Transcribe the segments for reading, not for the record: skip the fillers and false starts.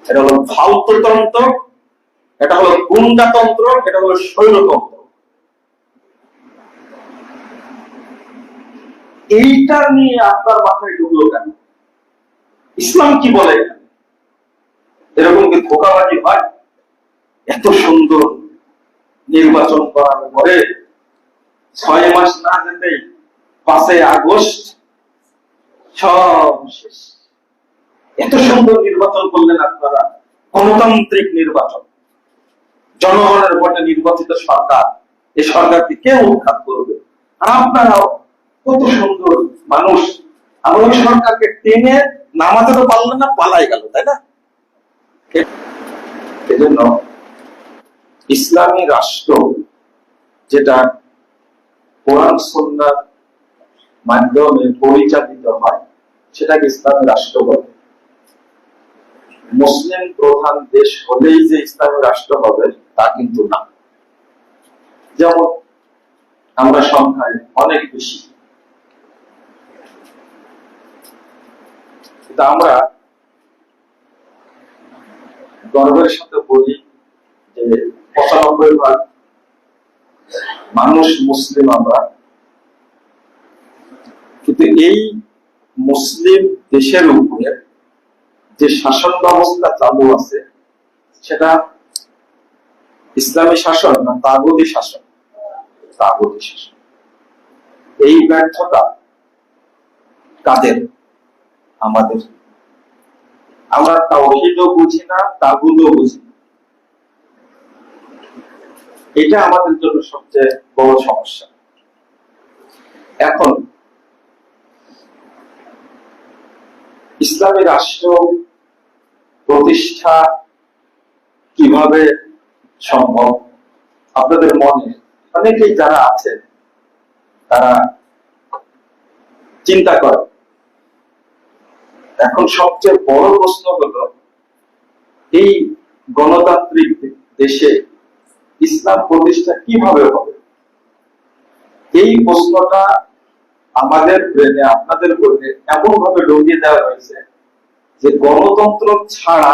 এটা হলো ফালতুতন্ত্র, এটা হলো গুন্ডাতন্ত্র, এটা হলো স্বৈরতন্ত্র। এইটা নিয়ে আপনার মাথায় ঢুকলো কেন? ইসলাম কি বলে? এরকম কি ধোঁকাবাজি হয়? এত সুন্দর নির্বাচন করার পরে 6 মাস না যেতেই 5 আগস্ট সব শেষ। এত সুন্দর নির্বাচন করলেন আপনারা, গণতান্ত্রিক নির্বাচন, জনগণের ভোটে নির্বাচিত সরকার। এই সরকারকে কে উৎখাত করবে? আর আপনারাও কত সুন্দর মানুষ, আমরা ওই সরকারকে টেনে নামাতে তো পারলেন না, পালাই গেল, তাই না? এজন্য ইসলামী রাষ্ট্র যেটা কোরআন সুন্নাহর মাধ্যমে পরিচালিত হয় সেটাকে ইসলামী রাষ্ট্র বলে। মুসলিম প্রধান দেশ হলেই যে ইসলামী রাষ্ট্র হবে তা কিন্তু না। যেমন আমরা সংখ্যায় অনেক বেশি, কিন্তু আমরা গর্বের সাথে বলি যে 95% মানুষ মুসলিম আমরা। কিন্তু এই মুসলিম দেশের উপরে যে শাসন ব্যবস্থা চালু আছে সেটা ইসলামী শাসন না তাগুতি শাসন? তাগুতি শাসন। এই ব্যর্থতা কাদের? আমাদের। আমরা তাওহীদও বুঝি না, তাগুতও বুঝি না। এটা আমাদের জন্য সবচেয়ে বড় সমস্যা। এখন ইসলামী রাষ্ট্র প্রতিষ্ঠা কিভাবে সম্ভব? আপনাদের মনে অনেকেই যারা আছেন তারা চিন্তা করে। এখন সবচেয়ে বড় প্রশ্ন হলো, এই গণতান্ত্রিক দেশে ইসলাম প্রতিষ্ঠা কিভাবে হবে? এই প্রশ্নটা আমাদের ব্রেনে, আপনাদের ব্রেনে এমন ভাবে ঢুকিয়ে দেওয়া হয়েছে যে গণতন্ত্র ছাড়া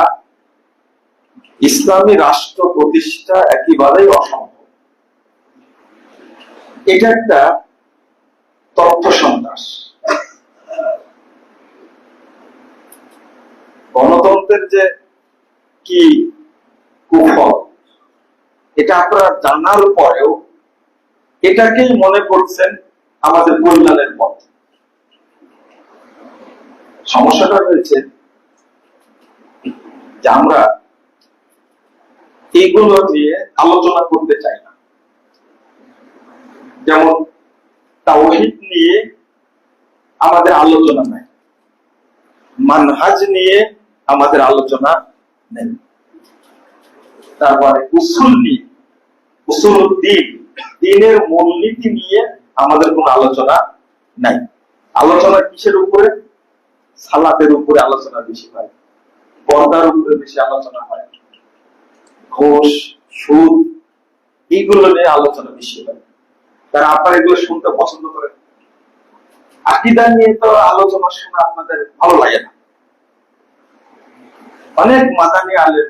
ইসলামী রাষ্ট্র প্রতিষ্ঠা একেবারেই অসম্ভব। এটা একটা তথ্য সন্ত্রাস। গণতন্ত্রের যে কি কুফল এটা আপনারা জানার পরেও এটাকেই মনে করছেন আমাদের কল্যাণের পথ। সমস্যাটা হয়েছে যে আমরা এইগুলো নিয়ে আলোচনা করতে চাই না। যেমন তাওহীদ নিয়ে আমাদের আলোচনা নাই, মানহাজ নিয়ে আমাদের আলোচনা নেই, তারপরে উসুল নিয়ে, উসুলউদ্দিন, দ্বীনের মূলনীতি নিয়ে আমাদের কোনো আলোচনা নাই। আলোচনা কিসের উপরে? সালাতের উপরে আলোচনা বেশি হয়, পর্দার উপরে বেশি আলোচনা হয়, ঘুষ, সুদ, এইগুলো নিয়ে আলোচনা বেশি হয়। কারণ আপনারা এগুলো শুনতে পছন্দ করেন। আকীদা নিয়ে তো আলোচনা শুনে আপনাদের ভালো লাগে না। অনেক মাদানী আলেম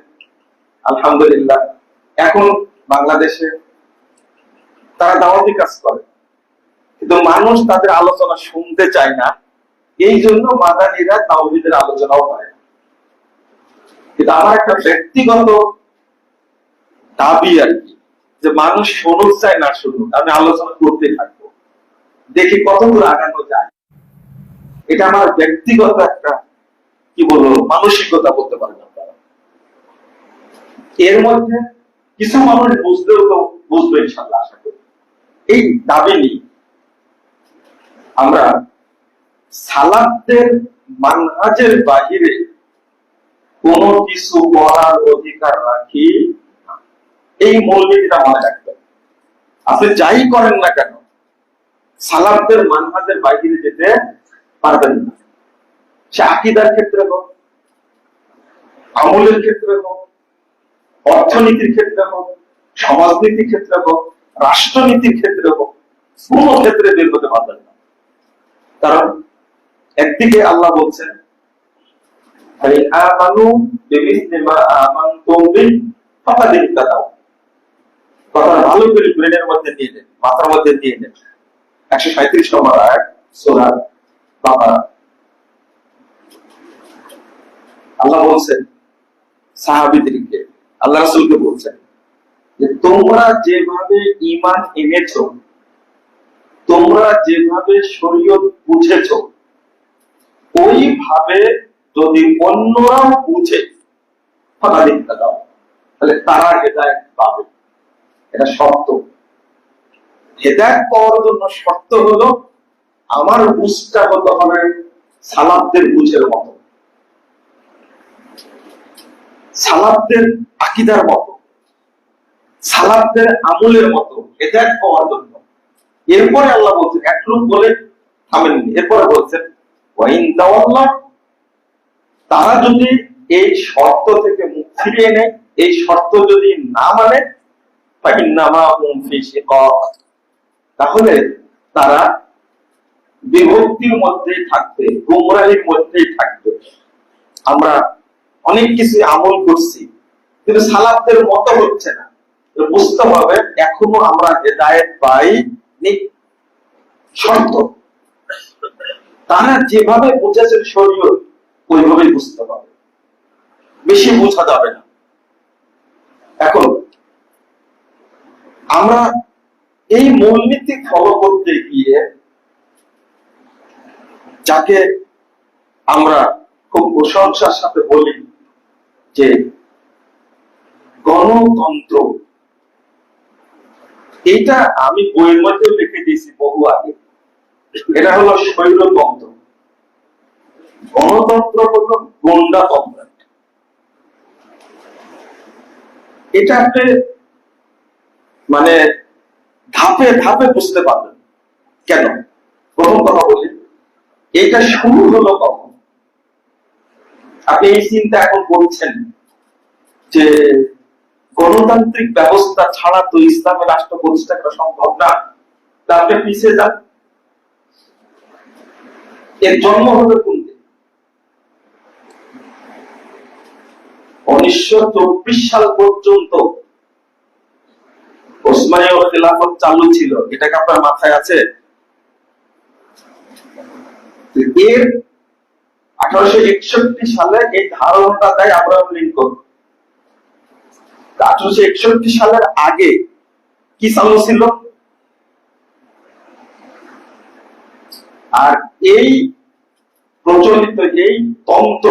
আলহামদুলিল্লাহ এখন বাংলাদেশে তারা দাওয়াতি কাজ করে, কিন্তু মানুষ তাদের আলোচনা শুনতে চায় না। এই জন্য মাদানীরা তাওহীদের আলোচনাও করে। কিন্তু আমার একটা ব্যক্তিগত দাবি আর কি, যে মানুষ শুনুক চায় না শুনুক, আমি আলোচনা করতে থাকবো, দেখি কতদূর আগানো যায়। এটা আমার ব্যক্তিগত একটা কি বলবো মানসিকতা বলতে পারেন আপনারা। এর মধ্যে কিছু মানুষ বুঝলেও তো বুঝবে ইনশাআল্লাহ, আশা করি। এই দাবি নিয়ে আমরা সালাতের মানহাজের বাহিরে কোনো কিছু করার অধিকার রাখি না। এই মৌলিকটা মনে রাখবেন। আপনি যাই করেন না কেন সালাতের মানহাজের বাহিরে যেতে পারবেন না। সে আকীদার ক্ষেত্রে হোক, আমলের ক্ষেত্রে হোক, অর্থনীতির ক্ষেত্রে হোক, সমাজনীতির ক্ষেত্রে হোক, রাষ্ট্রনীতির ক্ষেত্রে হোক, কোন ক্ষেত্রে বের হতে পারবেন না। কারণ একদিকে আল্লাহ বলছেন ফাইন আমানু বিমিসলি মা আমানতুম বিহি ফাকাদ ইহতাদাউ। কথা ভালো করে ব্রেনের মধ্যে নিয়ে নেন, মাথার মধ্যে নিয়ে নেন। 137 নম্বর আয়াত সূরা বাকারা। আল্লাহ বলছেন সাহাবীদেরকে, আল্লাহ রাসূলকে বলছেন যে তোমরা যেভাবে ঈমান এনেছো, তোমরা যেভাবে শরীয়ত বুঝেছো, ওইভাবে যদি অন্যরাও বুঝে ফাকাদ ইহতাদাউ, তাহলে তারা হেদায়েত পাবে। এটা শর্ত। হেদায়েত পাওয়ার জন্য শর্ত হলো আমার বুঝটা হতে হবে সালাফদের বুঝের মতো, সালাফদের আকীদার মতো, সালাফদের আমলের মতো হেদায়েত পাওয়ার জন্য। এরপরে আল্লাহ বলছেন, একটুক বলে থামেননি, এরপরে বলছেন ওয়াইন তাওয়াল্লাহ, তারা যদি এই শর্ত থেকে মুখ ফিরিয়ে নেয়, এই শর্ত যদি না মানে, ফাইন্নামা হুম ফি শিকাক, তাহলে তারা বিভক্তির মধ্যেই থাকবে, গুমরাহির মধ্যেই থাকবে। আমরা অনেক কিছু আমল করছি কিন্তু সালাফদের মতো হচ্ছে না, বুঝতে হবে এখনো আমরা হেদায়েত পাইনি। শর্ত তারা যেভাবে বুঝেছেন শরীয়ত, ওইভাবেই বুঝতে হবে, বেশি বোঝা যাবে না। এখন আমরা এই মূলনীতি ফলো করতে গিয়ে যাকে আমরা খুব প্রশংসার সাথে বলি যে গণতন্ত্র, এইটা আমি বইয়ের মধ্যে লিখে দিয়েছি বহু আগে। এটা হলো স্বৈরতন্ত্র। গণতন্ত্র হলো গুন্ডাতন্ত্র। এটা আপনি মানে ধাপে ধাপে বুঝতে পারবেন। কেন? প্রথম কথা বলি, এটা শুরু হলো কখন? আপনি এই চিন্তা এখন করছেন যে গণতান্ত্রিক ব্যবস্থা ছাড়া তো ইসলামের রাষ্ট্র প্রতিষ্ঠা করা সম্ভব না, তা আপনি পিছিয়ে যান। এর জন্ম হলো কোন দিন? 1924 সাল পর্যন্ত ওসমানীয় খেলাফত চালু ছিল, এটাকে আপনার মাথায় আছে? এর 1861 সালে এই ধারণাটা দেয় আব্রাহাম লিঙ্কন। 1861 সালের আগে কি চালু ছিল? আর এই প্রচলিত এই তন্ত্র,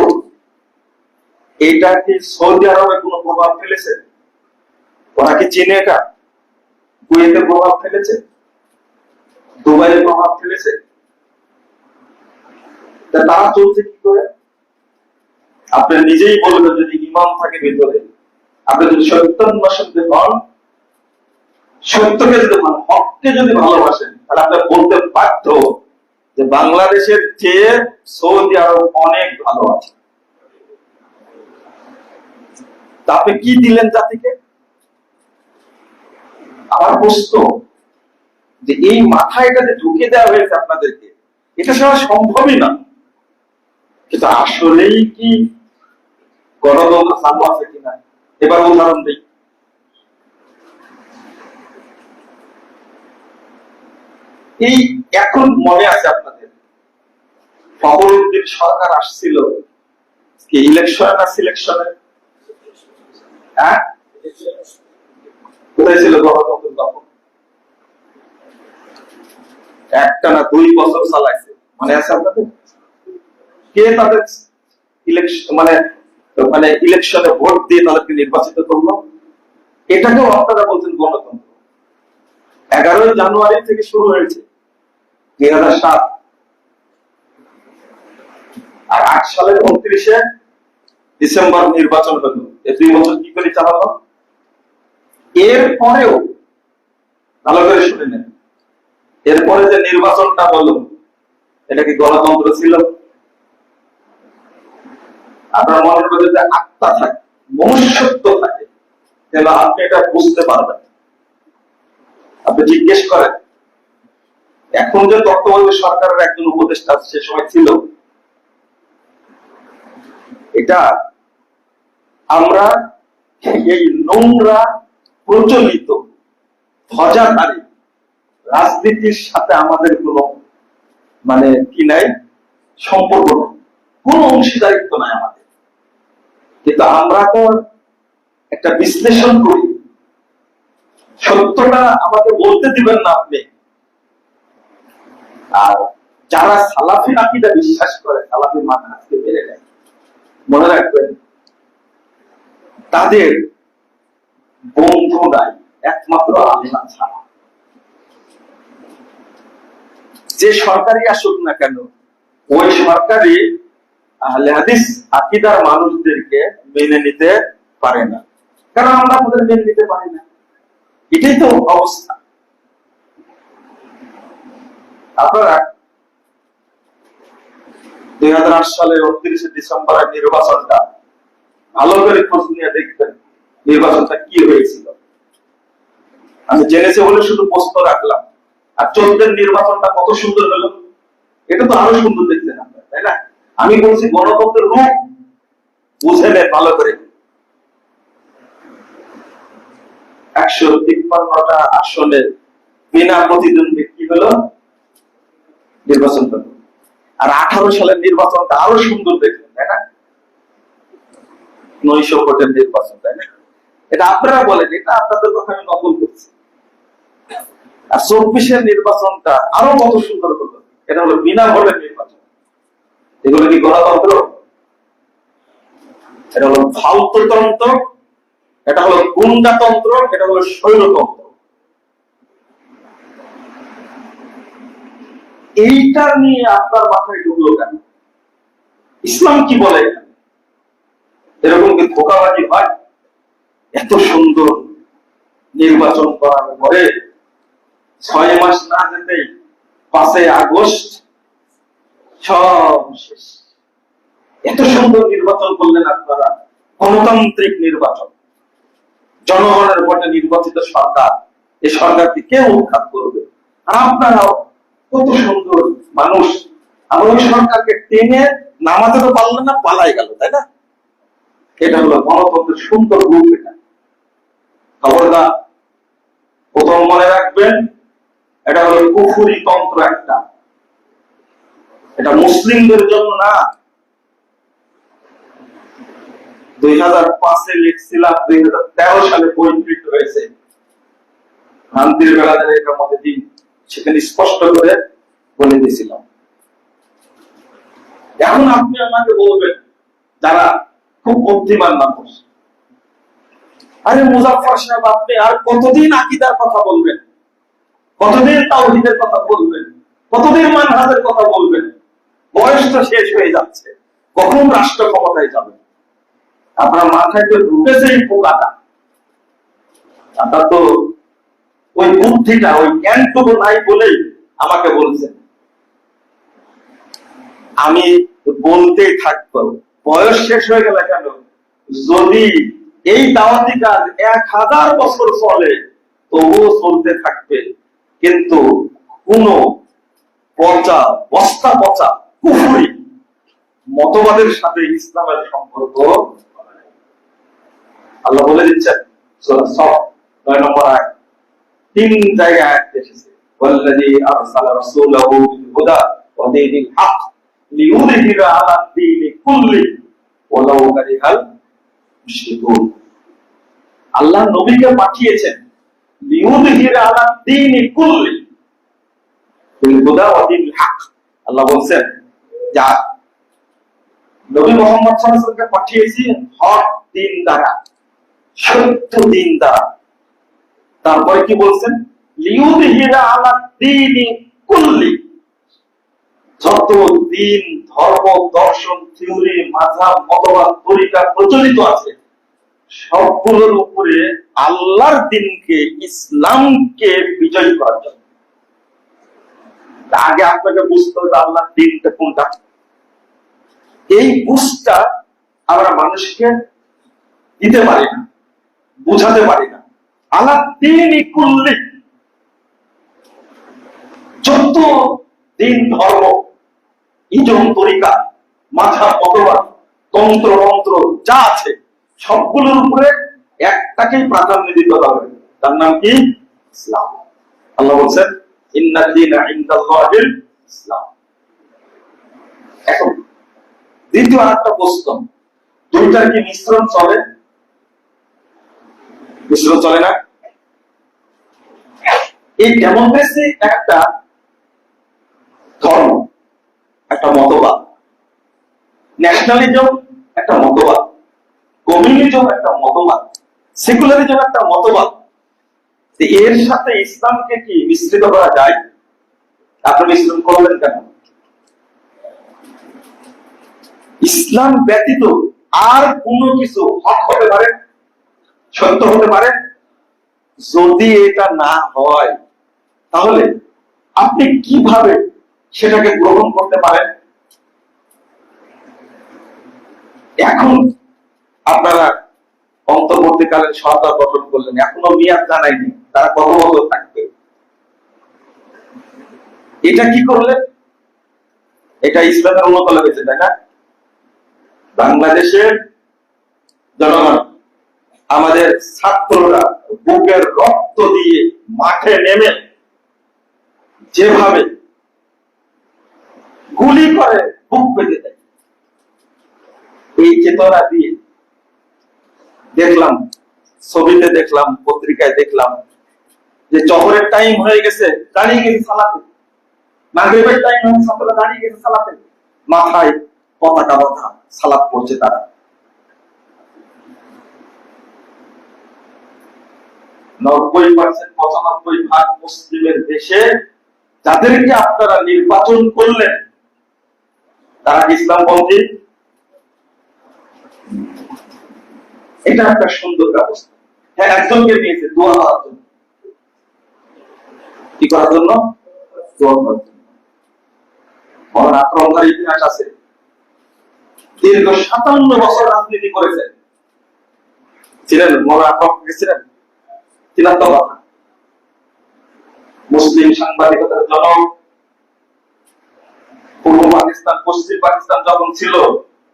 এটা কি সৌদি আরবে কোনো প্রভাব ফেলেছে? ওরা কি চীনে, এটা কুয়েতে প্রভাব ফেলেছে? দুবাইয়ে প্রভাব ফেলেছে? তারা চলছে কি করে? আপনি নিজেই বলবেন, যদি ইমান থাকে ভিতরে, আপনি যদি সত্যান্বেষণে হন, সত্যকে যদি হককে যদি ভালোবাসেন, তাহলে আপনি বলতে বাধ্য যে বাংলাদেশের চেয়ে সৌদি আরব অনেক ভালো আছে। তা আপনি কি দিলেন জাতিকে? আমার প্রশ্ন যে এই মাথায় এটা যে ঢুকে দেওয়া হয়েছে আপনাদেরকে, এটা ছাড়া সম্ভবই না। কিন্তু আসলেই কি গণতন্ত্র চালু আছে কিনা? এবার উদাহরণ দিই। এই এখন মনে আছে আপনাদের, ফখরুদ্দিন সরকার আসছিল কি ইলেকশন না সিলেকশনে? হ্যাঁ, কোথায় ছিল গণতন্ত্র তখন? একটা না 2 বছর চালাইছে, মনে আছে আপনাদের? কে তাদের ইলেকশন মানে মানে ইলেকশনে ভোট দিয়ে তাদেরকে নির্বাচিত করলো? এটাকেও আপনারা বলছেন গণতন্ত্র। 11 জানুয়ারি থেকে শুরু হয়েছে 2007, আর 8 সালের 29 ডিসেম্বর নির্বাচন হলো। এই 2 বছর কি করে চালালো? এর পরেও ভালো করে শুনে নেন, এরপরে যে নির্বাচনটা হলো, এটা কি গণতন্ত্র ছিল? আপনার মনের মধ্যে যে আত্মা থাকে, মনুষ্যত্ব থাকে, তাহলে আপনি এটা বুঝতে পারবেন। আপনি জিজ্ঞেস করেন, এখন যে তত্ত্বাবধায়ক সরকারের একজন উপদেষ্টা সে সময় ছিল, এটা আমরা এই নোংরা প্রচলিত ধ্বজাধারী রাজনীতির সাথে আমাদের কোনো কি নাই, সম্পর্ক নাই, কোনো অংশীদারিত্ব নাই আমাদের। কিন্তু আমরা তো একটা বিশ্লেষণ করি, সত্যটা আমাকে বলতে দিবেন না আপনি। আর যারা সালাফি আকীদা বিশ্বাস করে, সালাফি মানহাজকে মেনে নেয়, মনে রাখবেন তাদের বন্ধু নাই একমাত্র আল্লাহ ছাড়া। যে সরকারি আসুক না কেন, ওই সরকারি আহলে হাদিস আকীদার মানুষদেরকে মেনে নিতে পারে না, কারণ আমরা তাদের মেনে নিতে পারি না। এটাই তো অবস্থা। আপনারা 2008 সালের 29শে ডিসেম্বরের নির্বাচনটা ভালো করে খোঁজ নিয়ে দেখবেন, নির্বাচনটা কি হয়েছিল। আমি জেনেছি বলে শুধু প্রশ্ন রাখলাম। আর 14 নির্বাচনটা কত সুন্দর হলো, এটা তো আরো সুন্দর দেখছেন আপনারা, তাই না? আমি বলছি গণতন্ত্রের রূপ বুঝে নেন ভালো করে। 153টা আসনে বিনা প্রতিদ্বন্দ্বী কি হলো, নির্বাচন হলো। আর 18 সালের নির্বাচনটা আরো সুন্দর দেখলেন, তাই না? 900 ভোটের নির্বাচন, তাই না? এটা আপনারা বলেন, এটা আপনাদের কথা আমি নকল করছি। আর 24-এর নির্বাচনটা আরো কত সুন্দর হলো, এটা হলো বিনা ভোটের নির্বাচন। এগুলো কি গণতন্ত্র? এটা হলো ফালতুতন্ত্র, এটা হলো গুন্ডাতন্ত্র, এটা হলো স্বৈরতন্ত্র। এইটা নিয়ে আপনার মাথায় ঢুকলো কেন? ইসলাম কি বলে? এরকম কি ধোঁকাবাজি হয়? এত সুন্দর নির্বাচন করার পরে 6 মাস না যেতেই 5 আগস্ট সব শেষ। এত সুন্দর নির্বাচন করলেন আপনারা, গণতান্ত্রিক নির্বাচন, জনগণের ভোটে নির্বাচিত সরকার। এই সরকারকে কে উৎখাত করবে? আর আপনারাও কত সুন্দর মানুষ, আমরা ওই সরকারকে টেনে নামাতে তো পারলেন না, পালাই গেল, তাই না? এটা হলো গণতন্ত্রের সুন্দর রূপ। এটা খবরদার, প্রথম মনে রাখবেন, এটা হলো কুফরি তন্ত্র একটা। এটা মুসলিমদের জন্য না। 2005-এ লিখছিলাম, 2013 সালে পরিবর্তিত হয়েছে শান্তির বেলাদের এটার মধ্যে দিন, সেখানে স্পষ্ট করে বলে দিয়েছিলাম। এখন আপনি আমাকে বলবেন, যারা খুব বুদ্ধিমান মানুষ, আরে মুজাফফর সাহেব, আপনি আর কতদিন আকীদার কথা বলবেন, কতদিন তাওহীদের কথা বলবেন, কতদিন মানহাজের কথা বলবেন? বয়স তো শেষ হয়ে যাচ্ছে, কখন রাষ্ট্র ক্ষমতায় যাবে? আপনার মাথায় তো ঢুকেছে এই পোকাটা। আপনার তো ওই বুদ্ধিটা, ওই জ্ঞানটুকু নাই বলেই আমাকে বলছেন। আমি বলতেই থাকবো, বয়স শেষ হয়ে গেলে কেন? যদি এই দাওয়াতি কাজ 1000 বছর চলে, তবুও চলতে থাকবে। কিন্তু কোন পচা, বস্তা পচা কুফরি মতবাদের সাথে ইসলামের সম্পর্ক। আল্লাহ বলে দিচ্ছেন সূরা সফ 9 নম্বর আয়াত, 3 জায়গায় আয়াত এসেছে, ওয়াল্লাযী আরসালা রাসূলাহু বিল হুদা ওয়া দীনিল হক লিইয়ুযহিরা আলা দ্বীনি কুল্লি ওয়ালাউ কারিহাল মুশরিকুন। আল্লাহ নবীকে পাঠিয়েছেন লিইয়ুযহিরা আলা দ্বীনি কুল্লি বিল হুদা ওয়া দীনিল হক। আল্লাহ বলেন, যা নবী মুহাম্মদ সাল্লাল্লাহু আলাইহি ওয়াসাল্লামকে পাঠিয়েছি হক দিন দ্বারা, সত্য দিন দ্বারা। তারপরে কি বলছেন? লিইয়ুযহিরা আলা দ্বীনি কুল্লি, যত দিন, ধর্ম, দর্শন, থিওরি, মাযহাব, মতবাদ, তরিকা প্রচলিত আছে, সবগুলোর উপরে আল্লাহর দ্বীনকে, ইসলামকে বিজয় করার জন্য। আগে আপনাকে বুঝতে হবে আল্লাহর দ্বীনটা কোনটা। এই বুঝটা আমরা মানুষকে দিতে পারি না, বুঝাতে পারি না। আল্লাহ দ্বীনি কুল্লি, যত দিন, ধর্ম, ইজম, তরিকা, মাযহাব, মতবাদ তন্ত্র মন্ত্র যা আছে সবগুলোর উপরে একটাকেই প্রাধান্য দিতে হবে, তার নাম কি? ইসলাম। আল্লাহ বলছেন ইন্নাদ দীনা ইনদাল্লাহিল ইসলাম। এখন দ্বিতীয় আরেকটা প্রশ্ন, দুইটার কি মিশ্রণ চলে? মিশ্রণ চলে না। এই ডেমোক্রেসি একটা ধর্ম, একটা মতবাদ, ন্যাশনালিজম একটা মতবাদ, কমিউনিজম একটা মতবাদ, সেকুলারিজম একটা মতবাদ। এর সাথে ইসলামকে কি মিশ্রিত করা যায়? আপনি মিশ্রণ করলেন কেন? ইসলাম ব্যতীত আর কোনো কিছু হক হতে পারে, সত্য হতে পারে? যদি এটা না হয় তাহলে আপনি কিভাবে সেটাকে গ্রহণ করতে পারেন? এখন আপনারা অন্তর্বর্তীকালীন সরকার গঠন করলেন, এখনো মেয়াদ জানায়নি, তারা কত বছর থাকবে? এটা কি করলেন? এটা ইসলামের উন্নত লেগেছে, তাই না? বাংলাদেশের জনগণ, আমাদের ছাত্ররা বুকের রক্ত দিয়ে মাঠে নেমে যেভাবে গুলি করে বুক পেতে দেয়, এই চেতনা দিয়ে দেখলাম, ছবিতে দেখলাম, পত্রিকায় দেখলাম যে জহরের টাইম হয়ে গেছে, দাঁড়িয়ে গেছে সালাতে, মাগরিবের টাইম হয়ে ছাত্ররা দাঁড়িয়ে গেছে সালাতে, মাথায় পতাকা বাঁধা সালাত পড়ছে তারা। 90% 95% মুসলিমের দেশে যাদেরকে আপনারা নির্বাচন করলেন তারা ইসলামপন্থী। এটা একটা সুন্দর ব্যবস্থা। হ্যাঁ, একজনকে নিয়েছে দোয়া করার জন্য। কি করার জন্য? দোয়া করার জন্য। মহান আক্রমণকারী ইতিহাস আছে, দীর্ঘ 57 বছর রাজনীতি করেছেন। ছিলেন মহান আক্রমণকারী, ছিলেন মুসলিম সাংবাদিকতার জনক। পূর্ব পাকিস্তান পশ্চিম পাকিস্তান যখন ছিল,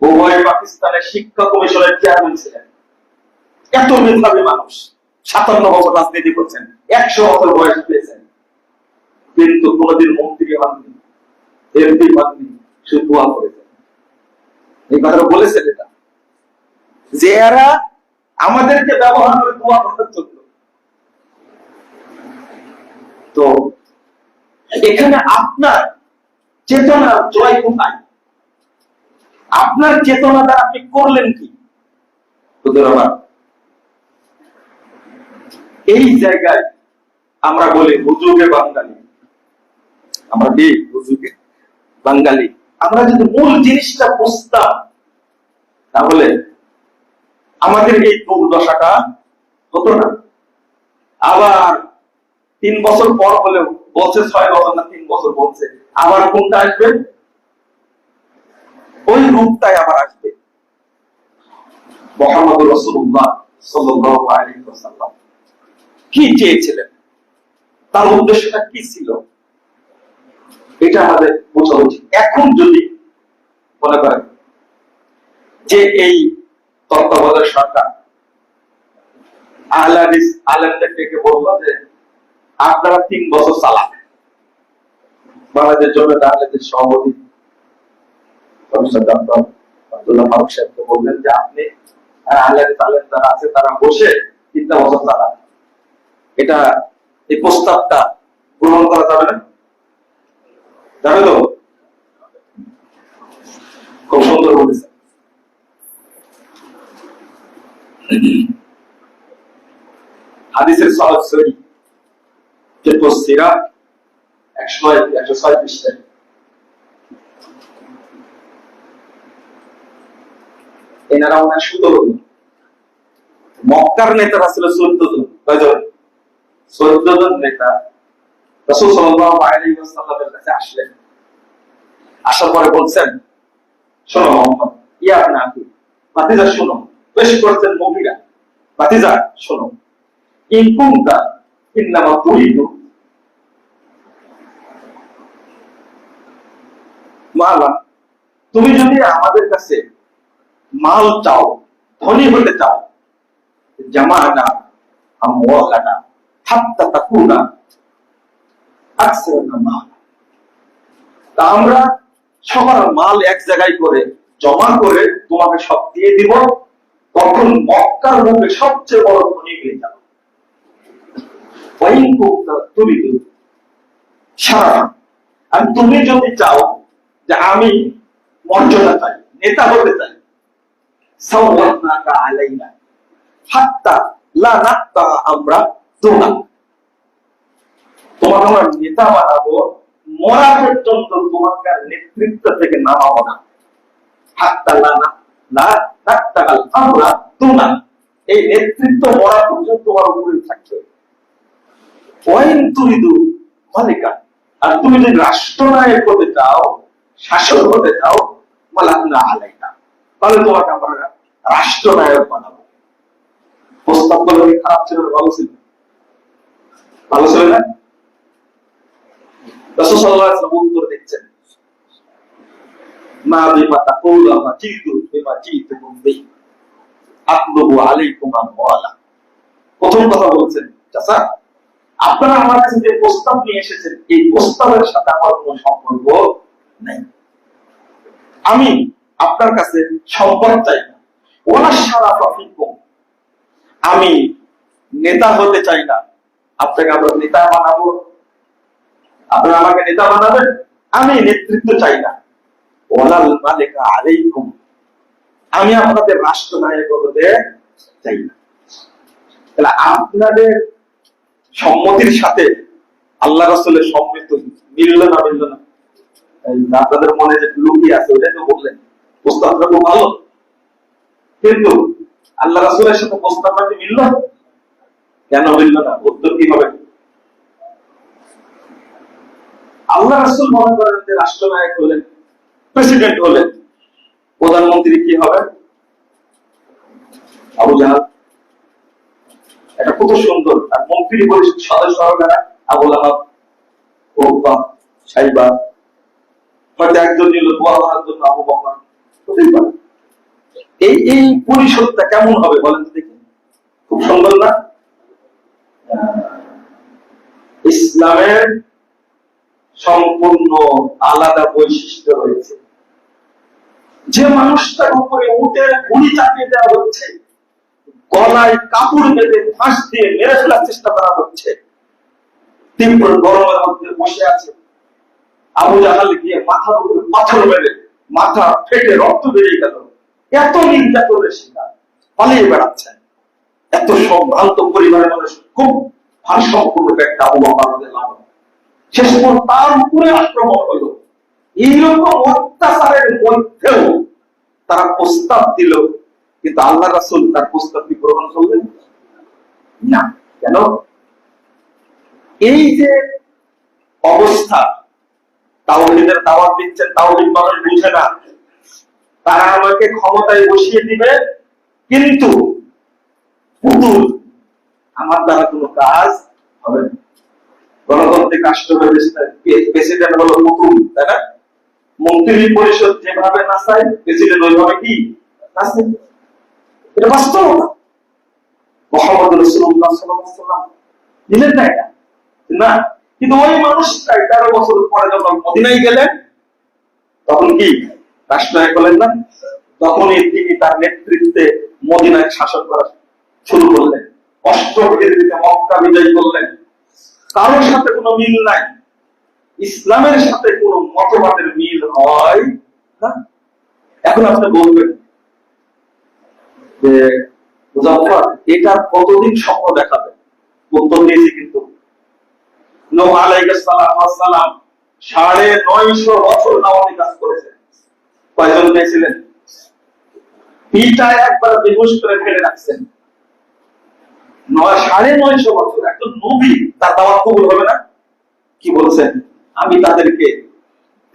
উভয় পাকিস্তানের শিক্ষা কমিশনের চেয়ারম্যান ছিলেন। এত মেধাবী মানুষ, 57 বছর রাজনীতি করছেন, 100 বছর বয়স পেয়েছেন, কিন্তু কোনদিন মন্ত্রী হননি, এমপি হননি, শুধু দোয়া করেছেন। এই কথাটা বলেছেন এটা, যে এরা আমাদেরকে ব্যবহার করে দোয়া করার জন্য। তো এখানে আপনার চেতনা জয় কোথায়? আপনার চেতনা দ্বারা আপনি করলেন কি? এই জায়গায় আমরা বলি হুজুগে বাঙালি, আমরা কি হুজুগে বাঙালি? আমরা যদি মূল জিনিসটা বুঝতাম তাহলে আমাদের এই দুর্দশাটা হতো না। আবার 3 বছর পর হলেও বলছে, 6 বছর না 3 বছর বলছে, আবার কোনটা আসবে? ওই রূপটাই আবার আসবে। মুহাম্মদ রাসূলুল্লাহ সাল্লাল্লাহু আলাইহি ওয়াসাল্লাম কি চেয়েছিলেন, তার উদ্দেশ্যটা কি ছিল, এটা আমাদের বোঝা উচিত। এখন যদি মনে করেন যে এই তত্ত্বাবধায়ক সরকার আহলে হাদিস আলেমদের ডেকে বলল যে আপনারা 3 বছর চালান, বাংলাদেশ জমিয়ত আহলে হাদিস সভাপতি প্রফেসর ডক্টর আব্দুল্লাহ ফারুক সাহেবকে বললেন যে আপনি আহলে হাদিস আলেম যারা আছে তারা বসে 3 বছর চালান। এটা এই প্রস্তাবটা গ্রহণ করা যাবে না? যাবে তো? খুব সুন্দর বলেছেন। হাদিসের সনদ সহিহ, কিতাব সিরাত 106 পৃষ্ঠায় এনারা 17 জন, মক্কার নেতারা ছিল 14 জন। কয়জন? 14 জন নেতা রাসূল সাল্লাল্লাহু আলাইহি ওয়াসাল্লামের কাছে আসলেন। আসার পরে বলছেন, শোনো মোহাম্মদ, ইয়া নাকি ভাতিজা শোনো, পেশ করছেন মহিলা, ভাতিজা শোনো, ইনকুমতা ইন্নামা তুরিদু মালা, তুমি যদি আমাদের কাছে মাল চাও, ধনী হতে চাও, জামানা আমওয়ালানা হাত্তা তাকুনা আকসারনা মাল। তা আমরা সবার মাল এক জায়গায় করে জমা করে তোমাকে সব দিয়ে দিব, তখন মক্কার মধ্যে সবচেয়ে বড় ধনী হয়ে যাবে। তুমি সারা, আর তুমি যদি চাও যে আমি মর্যাদা চাই, নেতা হতে চাই, সাওয়াতনাকা আলাইনা হাত্তা লা নাক্তা আমরা দুনা, তোমাকে আমরা নেতা বানাবো, মরা পর্যন্ত তোমাকে নেতৃত্ব থেকে নামাবো না। হাত্তা লা নাক্তা আমরা দুনা, এই নেতৃত্ব মরা পর্যন্ত তোমার উপরে থাকবে। ওয়াইন তুরিদু মালিকা, আর তুমি যদি রাষ্ট্রনায়ক হতে চাও, শাসক হতে চাও, মালাকনা আলাইনা, তাহলে তোমাকে আমরা রাষ্ট্রনায়ক বানাবো। প্রস্তাব গুলো খারাপ ছিল, ভালো ছিল? ভালো ছিল না? রাসূল সাল্লাল্লাহু আলাইহি ওয়াসাল্লাম উত্তর দিচ্ছেন, মা বিমা তাকুলু মা জিতু বিমা জিতুকুম বি আতলুবু আলাইকুম আমওয়ালা। প্রথম কথা বলছেন, চাচা আপনারা আমার কাছে যে প্রস্তাব নিয়ে এসেছেন, এই প্রস্তাবের সাথে আমার কোনো সম্পর্ক নেই। আমি আপনার কাছে সম্পদ চাই না। ওয়ালা শারাফা ফিকুম, আমি নেতা হতে চাই না। আপনাকে আমরা নেতা বানাবো, আপনারা আমাকে নেতা বানাবেন, আমি নেতৃত্ব চাই না। ওয়ালাল মালিকা আলাইকুম, আমি আপনাদের রাষ্ট্রনায়ক হতে চাই না। তাহলে আপনাদের সম্মতির সাথে আল্লাহ রাসূলের সম্মতি মিলল না? মিলল না? আপনাদের মনে যে লুকিয়ে আছে ওটাই তো বললেন, প্রস্তাবটা খুব ভালো, কিন্তু আল্লাহ রাসূলের সাথে প্রস্তাবটা কি মিলল? কেন মিলল না? উত্তর কি হবে? আল্লাহ রাসূল মনে করেন যে রাষ্ট্রনায়ক হলেন, প্রেসিডেন্ট হলেন, প্রধানমন্ত্রী কি হবে? আবু জাহাল। এটা কত সুন্দর। আর মন্ত্রী পরিষদ সদস্য হবে না? আবুল আহাব, ওবা, সাইবা, হয়তো একজন নিল দোয়া করার জন্য আবু বকর, হতেই পারে। এই পরিষদটা কেমন হবে বলেন তো দেখি? খুব সুন্দর না? ইসলামের সম্পূর্ণ আলাদা বৈশিষ্ট্য রয়েছে। যে মানুষটার উপরে উটের গুলি চাপিয়ে দেওয়া হচ্ছে, গলায় কাপড় বেঁধে ফাঁস দিয়ে মেরে ফেলার চেষ্টা করা হচ্ছে, তীব্র গরমের মধ্যে বসে আছে, আবু জাহাল গিয়ে মাথার উপরে পাথর মেরে মাথা ফেটে রক্ত বেরিয়ে গেল, এত নির্যাতনের শিকার, পালিয়ে বেড়াচ্ছেন। এত সম্ভ্রান্ত পরিবারের মানুষ, খুব ভারসাম্যপূর্ণ ব্যক্তি আবু বকর রাদিয়াল্লাহু আনহু, শেষ পর্যন্ত তার উপরে আক্রমণ হলো। এইরকম অত্যাচারের মধ্যেও তারা প্রস্তাব দিল, কিন্তু আল্লাহ রাসূল তার প্রস্তাবটি গ্রহণ করলেন না। কেন? এই যে অবস্থা, তাওহীদের দাওয়াত দিচ্ছেন, তাওহীদ মানুষ বুঝে না, তারা আমাকে ক্ষমতায় বসিয়ে দিবে, কিন্তু পুতুল, আমার দ্বারা কোনো কাজ হবে না। গণতান্ত্রিক রাষ্ট্র প্রেসিডেন্ট হলো পুতুল, তাই না? মন্ত্রী পরিষদ যেভাবে নাচায়, প্রেসিডেন্ট ওইভাবে কি নাচে? এটা বাস্তবতা। মুহাম্মদ রাসূলুল্লাহ সাল্লাল্লাহু আলাইহি ওয়াসাল্লাম দিলেন না এটা? না। কিন্তু ওই মানুষটাই 13 বছর পরে যখন মদিনায় গেলেন, তখন কি রাষ্ট্রনায়ক হলেন না? তখনই তিনি তার নেতৃত্বে মদিনায় শাসন করা শুরু করলেন, অষ্টপ্রহরীতে মক্কা বিজয় করলেন। কারোর সাথে কোনো মিল নাই, ইসলামের সাথে কোনো মতবাদের মিল হয় না। এখন আপনি বলবেন যে মুজাফফর, এটা কতদিন স্বপ্ন দেখাবে? উত্তর দিয়েছি কিন্তু। নূহ আলাইহিস সালাম 950 বছর দাওয়াতি কাজ করেছেন। কয়জন পেয়েছিলেন? পিঠায় একবার বেহুশ করে ফেলে রাখছেন। 950 বছর একজন নবী, তার দাওয়াত কবুল হবে না? কি বলছেন? আমি তাদেরকে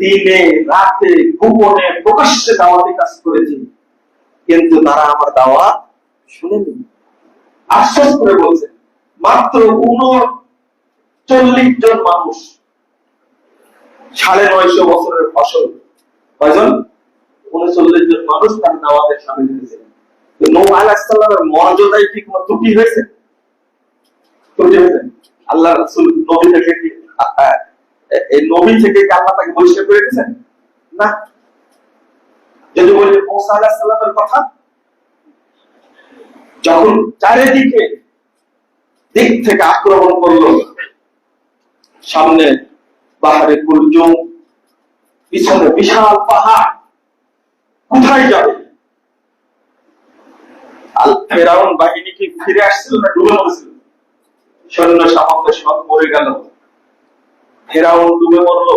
দিনে রাতে গোপনে প্রকাশ্যে দাওয়াতি কাজ করেছি, কিন্তু তারা আমার দাওয়াত শুনেনি। আশ্বাস করে বলছেন, মাত্র 39 জন মানুষ 950 বছরের ফসল। কয়জন? 39 জন মানুষ তার দাওয়াতে সামিল হয়েছিলেন। নূহ আলাইহিস সালামের মর্যাদায় ঠিক মতো ত্রুটি হয়েছে? আল্লাহ রাসূল নবী থেকে কি এই নবী থেকে কি আল্লাহ তাকে বহিষ্কার করে দিয়েছেন? না। যদি বলি মূসা আলাইহিস সালামের কথা, যখন চারিদিকে দিক থেকে আক্রমণ করলো, সামনে পাহাড়ে কুলজুম, পিছনে বিশাল পাহাড়, কোথায় যাবে? ফেরাউন বাহিনী কি ফিরে আসছিল না ডুবে মরছিল? সৈন্য সামন্ত সব মরে গেল, ফেরাউন ডুবে মরলো।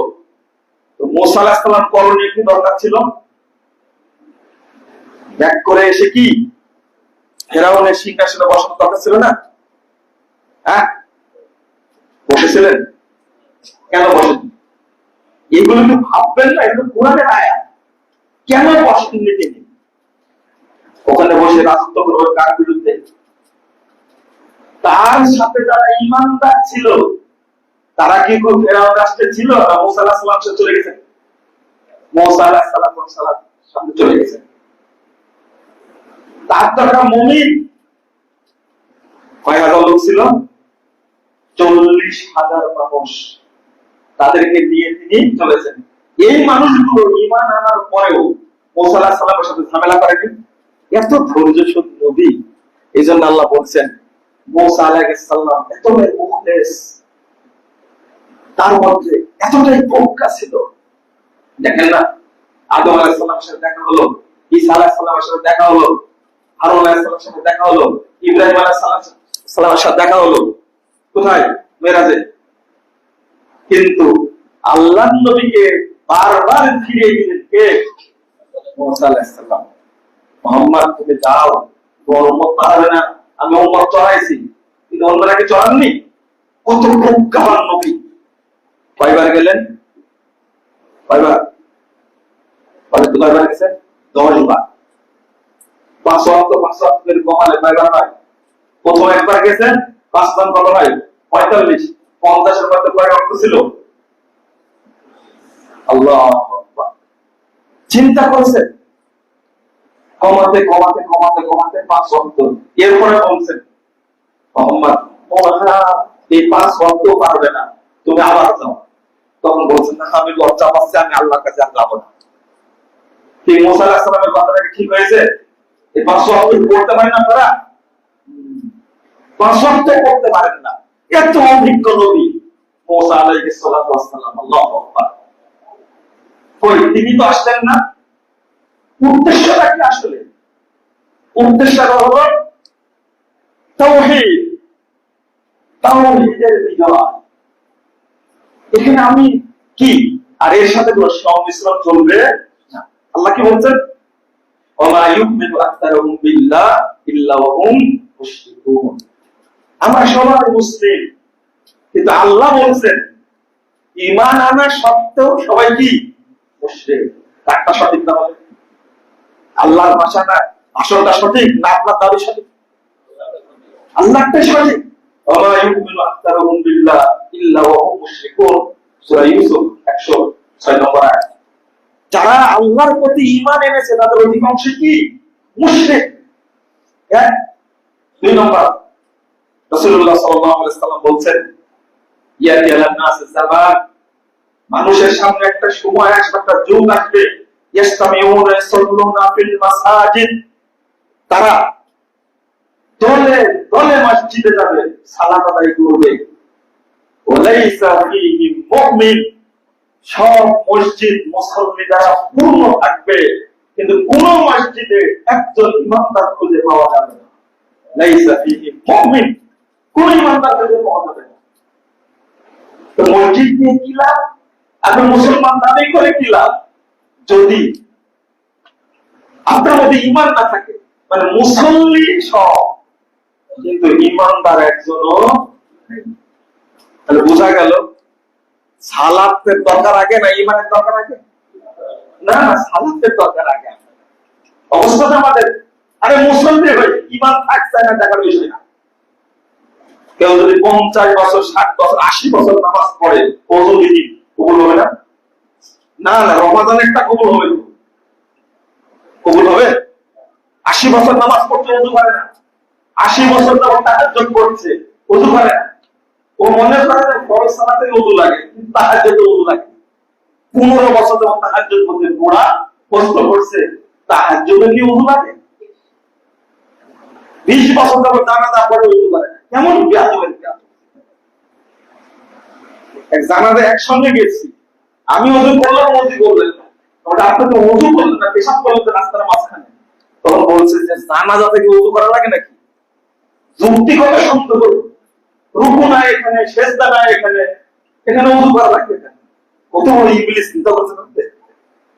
তো মূসা আলাইহিস সালাম করণীয় কি দরকার ছিল? ব্যাক করে এসে কি ফেরাউনের সিংহাসনে বসার দরকার ছিল না? হ্যাঁ, বসেছিলেন? কেন বসেন? এগুলো একটু ভাববেন না, এগুলো কোরআনের আয়াত। কেন বসেন তিনি? ওখানে বসে রাজত্ব করবেন কার বিরুদ্ধে? তার সাথে যারা ঈমানদার ছিল তারা কি ফেরাউন রাষ্ট্রে ছিল না মূসা আলাইহিস সালাম সাথে চলে গেছেন? মূসা আলাইহিস সালাম সাথে চলে গেছেন। তার টাকা মুমিন কয় হাজার লোক ছিল? 40,000 মানুষ। তাদেরকে দিয়ে তিনি চলেছেন। এই মানুষগুলো ঈমান আনার পরেও মূসা আলাইহিস সালামের সাথে ঝামেলা করেনি। এত ধৈর্যশীল নবী, এইজন্য আল্লাহ বলছেন মূসা আলাইহিস সালাম এতটাই মুখলেস, তার মধ্যে এতটাই প্রজ্ঞা ছিল। দেখেন না, আদম আলাইহিস সালামের সাথে দেখা হলো, ঈসা আলাইহিস সালামের সাথে দেখা হলো, হারুন আলাইহিস সালামের সাথে দেখা হলো, ইব্রাহিম আলাইহিস সালামের সাথে দেখা হলো। কোথায়? মেরাজে। কিন্তু আল্লাহর নবীকে বারবার ফিরিয়ে দিলেন কে? মূসা আলাইহিস সালাম। মুহাম্মদ তুমি যাও, তোমার উম্মত পারবে না, আমি উম্মত চড়াইছি, কিন্তু অন্যরা কি চড়াননি? কত প্রজ্ঞাবান নবী। কয়বার গেলেন? কয়বার? কয়বার গেছেন? 10 বার। 5 ওয়াক্ত কমালে কয়বার হয়? প্রথম একবার গেছেন, 5 বার কত হয়? 45। 50 এর মধ্যে কয় ওয়াক্ত ছিল? আল্লাহু আকবার। চিন্তা করেছেন? কমাতে কমাতে কমাতে কমাতে 5 ওয়াক্ত। এরপরে বলছেন মুহাম্মদ এই 5 ওয়াক্ত পারবে না, তুমি আবার যাও। তখন বলছেন না, আমি লজ্জা পাচ্ছি, আমি আল্লাহর কাছে আর যাবো না। এই মূসা আলাইহিস সালামের কথাটা ঠিক হয়েছে? এই 5 ওয়াক্ত পড়তে পারেন না আপনারা? 5 ওয়াক্ত পড়তে পারেন না, এত অভিজ্ঞ নবী মূসা আলাইহিস সালাম। আল্লাহু আকবার। কই তিনি তো আসলেন না। উদ্দেশ্যটা কি আসলে? উদ্দেশ্যটা হলো তাওহীদ, তাওহীদের বিজয়। এখানে আমি কি আর এর সাথে কোনো সংমিশ্রণ চলবে না। আল্লাহ কি বলছেন? ওয়া ইউমিনু আকতারুহুম বিল্লাহ ইল্লা ওয়া হুম মুশরিকুন। আমরা সবাই মুসলিম, কিন্তু আল্লাহ বলছেন ঈমান আনার সত্ত্বেও সবাই কি মুশরিক। একটা সঠিক না হবে? আল্লাহর ভাষা না আসলটা সঠিক না আপনার দাবি সঠিক? আল্লাহটাই সঠিক। ওয়া ইউমিনু আকতারুহুম বিল্লাহ ইল্লা ওয়া হুম মুশরিকুন, সূরা ইউসুফ 106 নম্বর আয়াত। যারা আল্লাহর প্রতি ঈমান এনেছে তাদের অধিকাংশ কি মুশরিক। 2 নম্বর, রাসূলুল্লাহ সাল্লাল্লাহু আলাইহি ওয়াসাল্লাম বলছেন ইয়াতি আলান নাস যামান, মানুষের সামনে একটা সময় আসবে, একটা যুগ আসবে, ইসতামিউনা ইয়াসাল্লুনা ফিল মাসাজিদ, তারা দলে দলে মসজিদে যাবে, সালাত আদায় করবে। ওয়ালাইসা ফীহি মুমিন, সব মসজিদ মুসল্লি দ্বারা পূর্ণ থাকবে, কিন্তু কোন মসজিদে একজন ইমানদার খুঁজে পাওয়া যাবে না। লাইসা ফীহি মুমিন, কোন ইমানদার খুঁজে পাওয়া যাবে না। তো মসজিদ নিয়ে কি লাভ? আপনি মুসলমান দাবি করে কি লাভ যদি আপনার মধ্যে ঈমান না থাকে? মানে মুসল্লি সব, কিন্তু ঈমানদার একজনও নেই। তাহলে বোঝা গেল সালাতের দরকার আগে না ঈমানের দরকার আগে? না, সালাতের দরকার আগে। অবস্থাটা আমাদের, আরে মুসল্লি হয়ে ঈমান থাকছে না দেখার বিষয় না। কেউ যদি 50 বছর 60 বছর 80 বছর নামাজ পড়ে, ওযু বিধি কবুল হবে না? না না, রমাদান একটা কবুল হবে। কবুল হবে? 80 বছর নামাজ পড়তে উযু করে না, 80 বছর যাবত তাহাজ্জুদ করছে, উযু করে না। ও মনে করে যে ফরজ সালাতে উযু লাগে, কিন্তু তাহাজ্জুদে উযু লাগে। 15 বছর যাবত তাহাজ্জুদ করছে, বুড়া প্রশ্ন করছে তাহাজ্জুদে কি উযু লাগে? 20 বছর যাবত জানাজা পড়ে উযু করে না। কেমন বেয়াদবের কাজ! এক জানাজা একসঙ্গে গেছি, আমি উযু করলাম, উযু করলেন না। ওটা আপনি তো উযু করলেন না, পেশাব করলেন তো রাস্তার মাঝখানে। তখন বলছে যে জানাজা থেকে উযু করা লাগে নাকি? যুক্তি কথা শুনতে হবে। রুকু নাই এখানে, সেজদা নাই এখানে, এখানে উযু করা লাগবে কেন? কত বড় ইবলিস চিন্তা করছে না?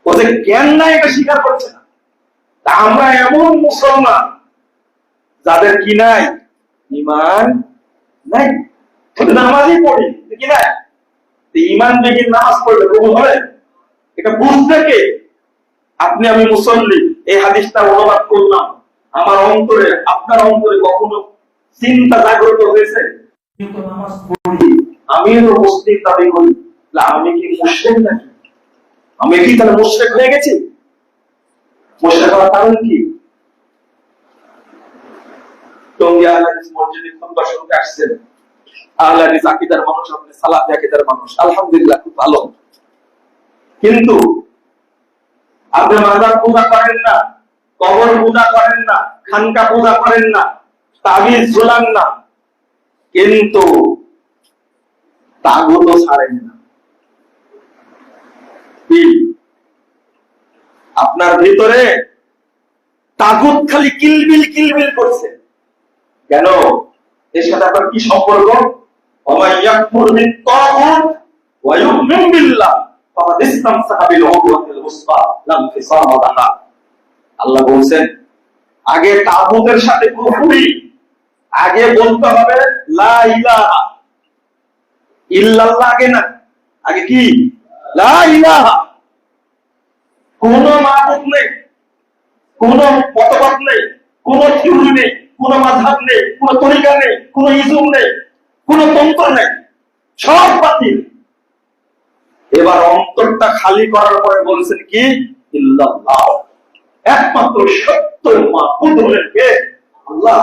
ও যে জ্ঞান নাই এটা স্বীকার করছে না। তা আমরা এমন মুসলমান যাদের কি নাই? ঈমান নাই। শুধু নামাজই পড়ি, কি না? ঈমান দেখে নামাজ পড়লে কবুল হবে? এটা বুঝবে কে? আপনি আমি মুসল্লি, এই হাদিসটা অনুবাদ করলাম, আমার অন্তরে আপনার অন্তরে কখনো চিন্তা জাগ্রত হয়েছে? নামাজ পড়ি, আমি তো মুসলিম দাবি করি, আমি কি মুশরিক নাকি? আমি কি তাহলে মুশরিক হয়ে গেছি? মুশরিক হওয়ার কারণ কি? টঙ্গী আহলে হাদিস মসজিদে খুতবা শুনতে আসছেন, আহলে হাদিস আকীদার মানুষ, আপনি সালাফি আকীদার মানুষ, আলহামদুলিল্লাহ খুব ভালো। কিন্তু আপনি মাজার পূজা করেন না, কবর পূজা করেন না, খানকা পূজা করেন না, তাবিজ ঝোলান না, কিন্তু তাগুতও ছাড়েন না। আপনার ভিতরে তাগুত খালি কিলবিল কিলবিল করছে কেন? এর সাথে আপনার কি সম্পর্ক? ওয়ামাইয়াকুর বিত তাগুত ওয়া ইউমিন বিল্লাহ ফাকাদ ইসতামসাকা বিল উরওয়াতিল উসবা লাম ফিসামা লাহা। আল্লাহ বলেন আগে তাগুতের সাথে কুফরি, আগে বলতে হবে লা ইলাহা ইল্লাল্লাহ, আগে না, আগে কি? লা ইলাহা। কোন মাবুদ নেই, কোন মতবাদ নেই, কোন থিওরি নেই, কোন মাযহাব নেই, কোন তরিকা নেই, কোন ইজম নেই, কোন তন্ত্র নেই, সব বাতিল। এবার অন্তরটা খালি করার পরে বলছেন কি? ইল্লাল্লাহ, একমাত্র সত্য মাবুদ হলেন কে? আল্লাহ।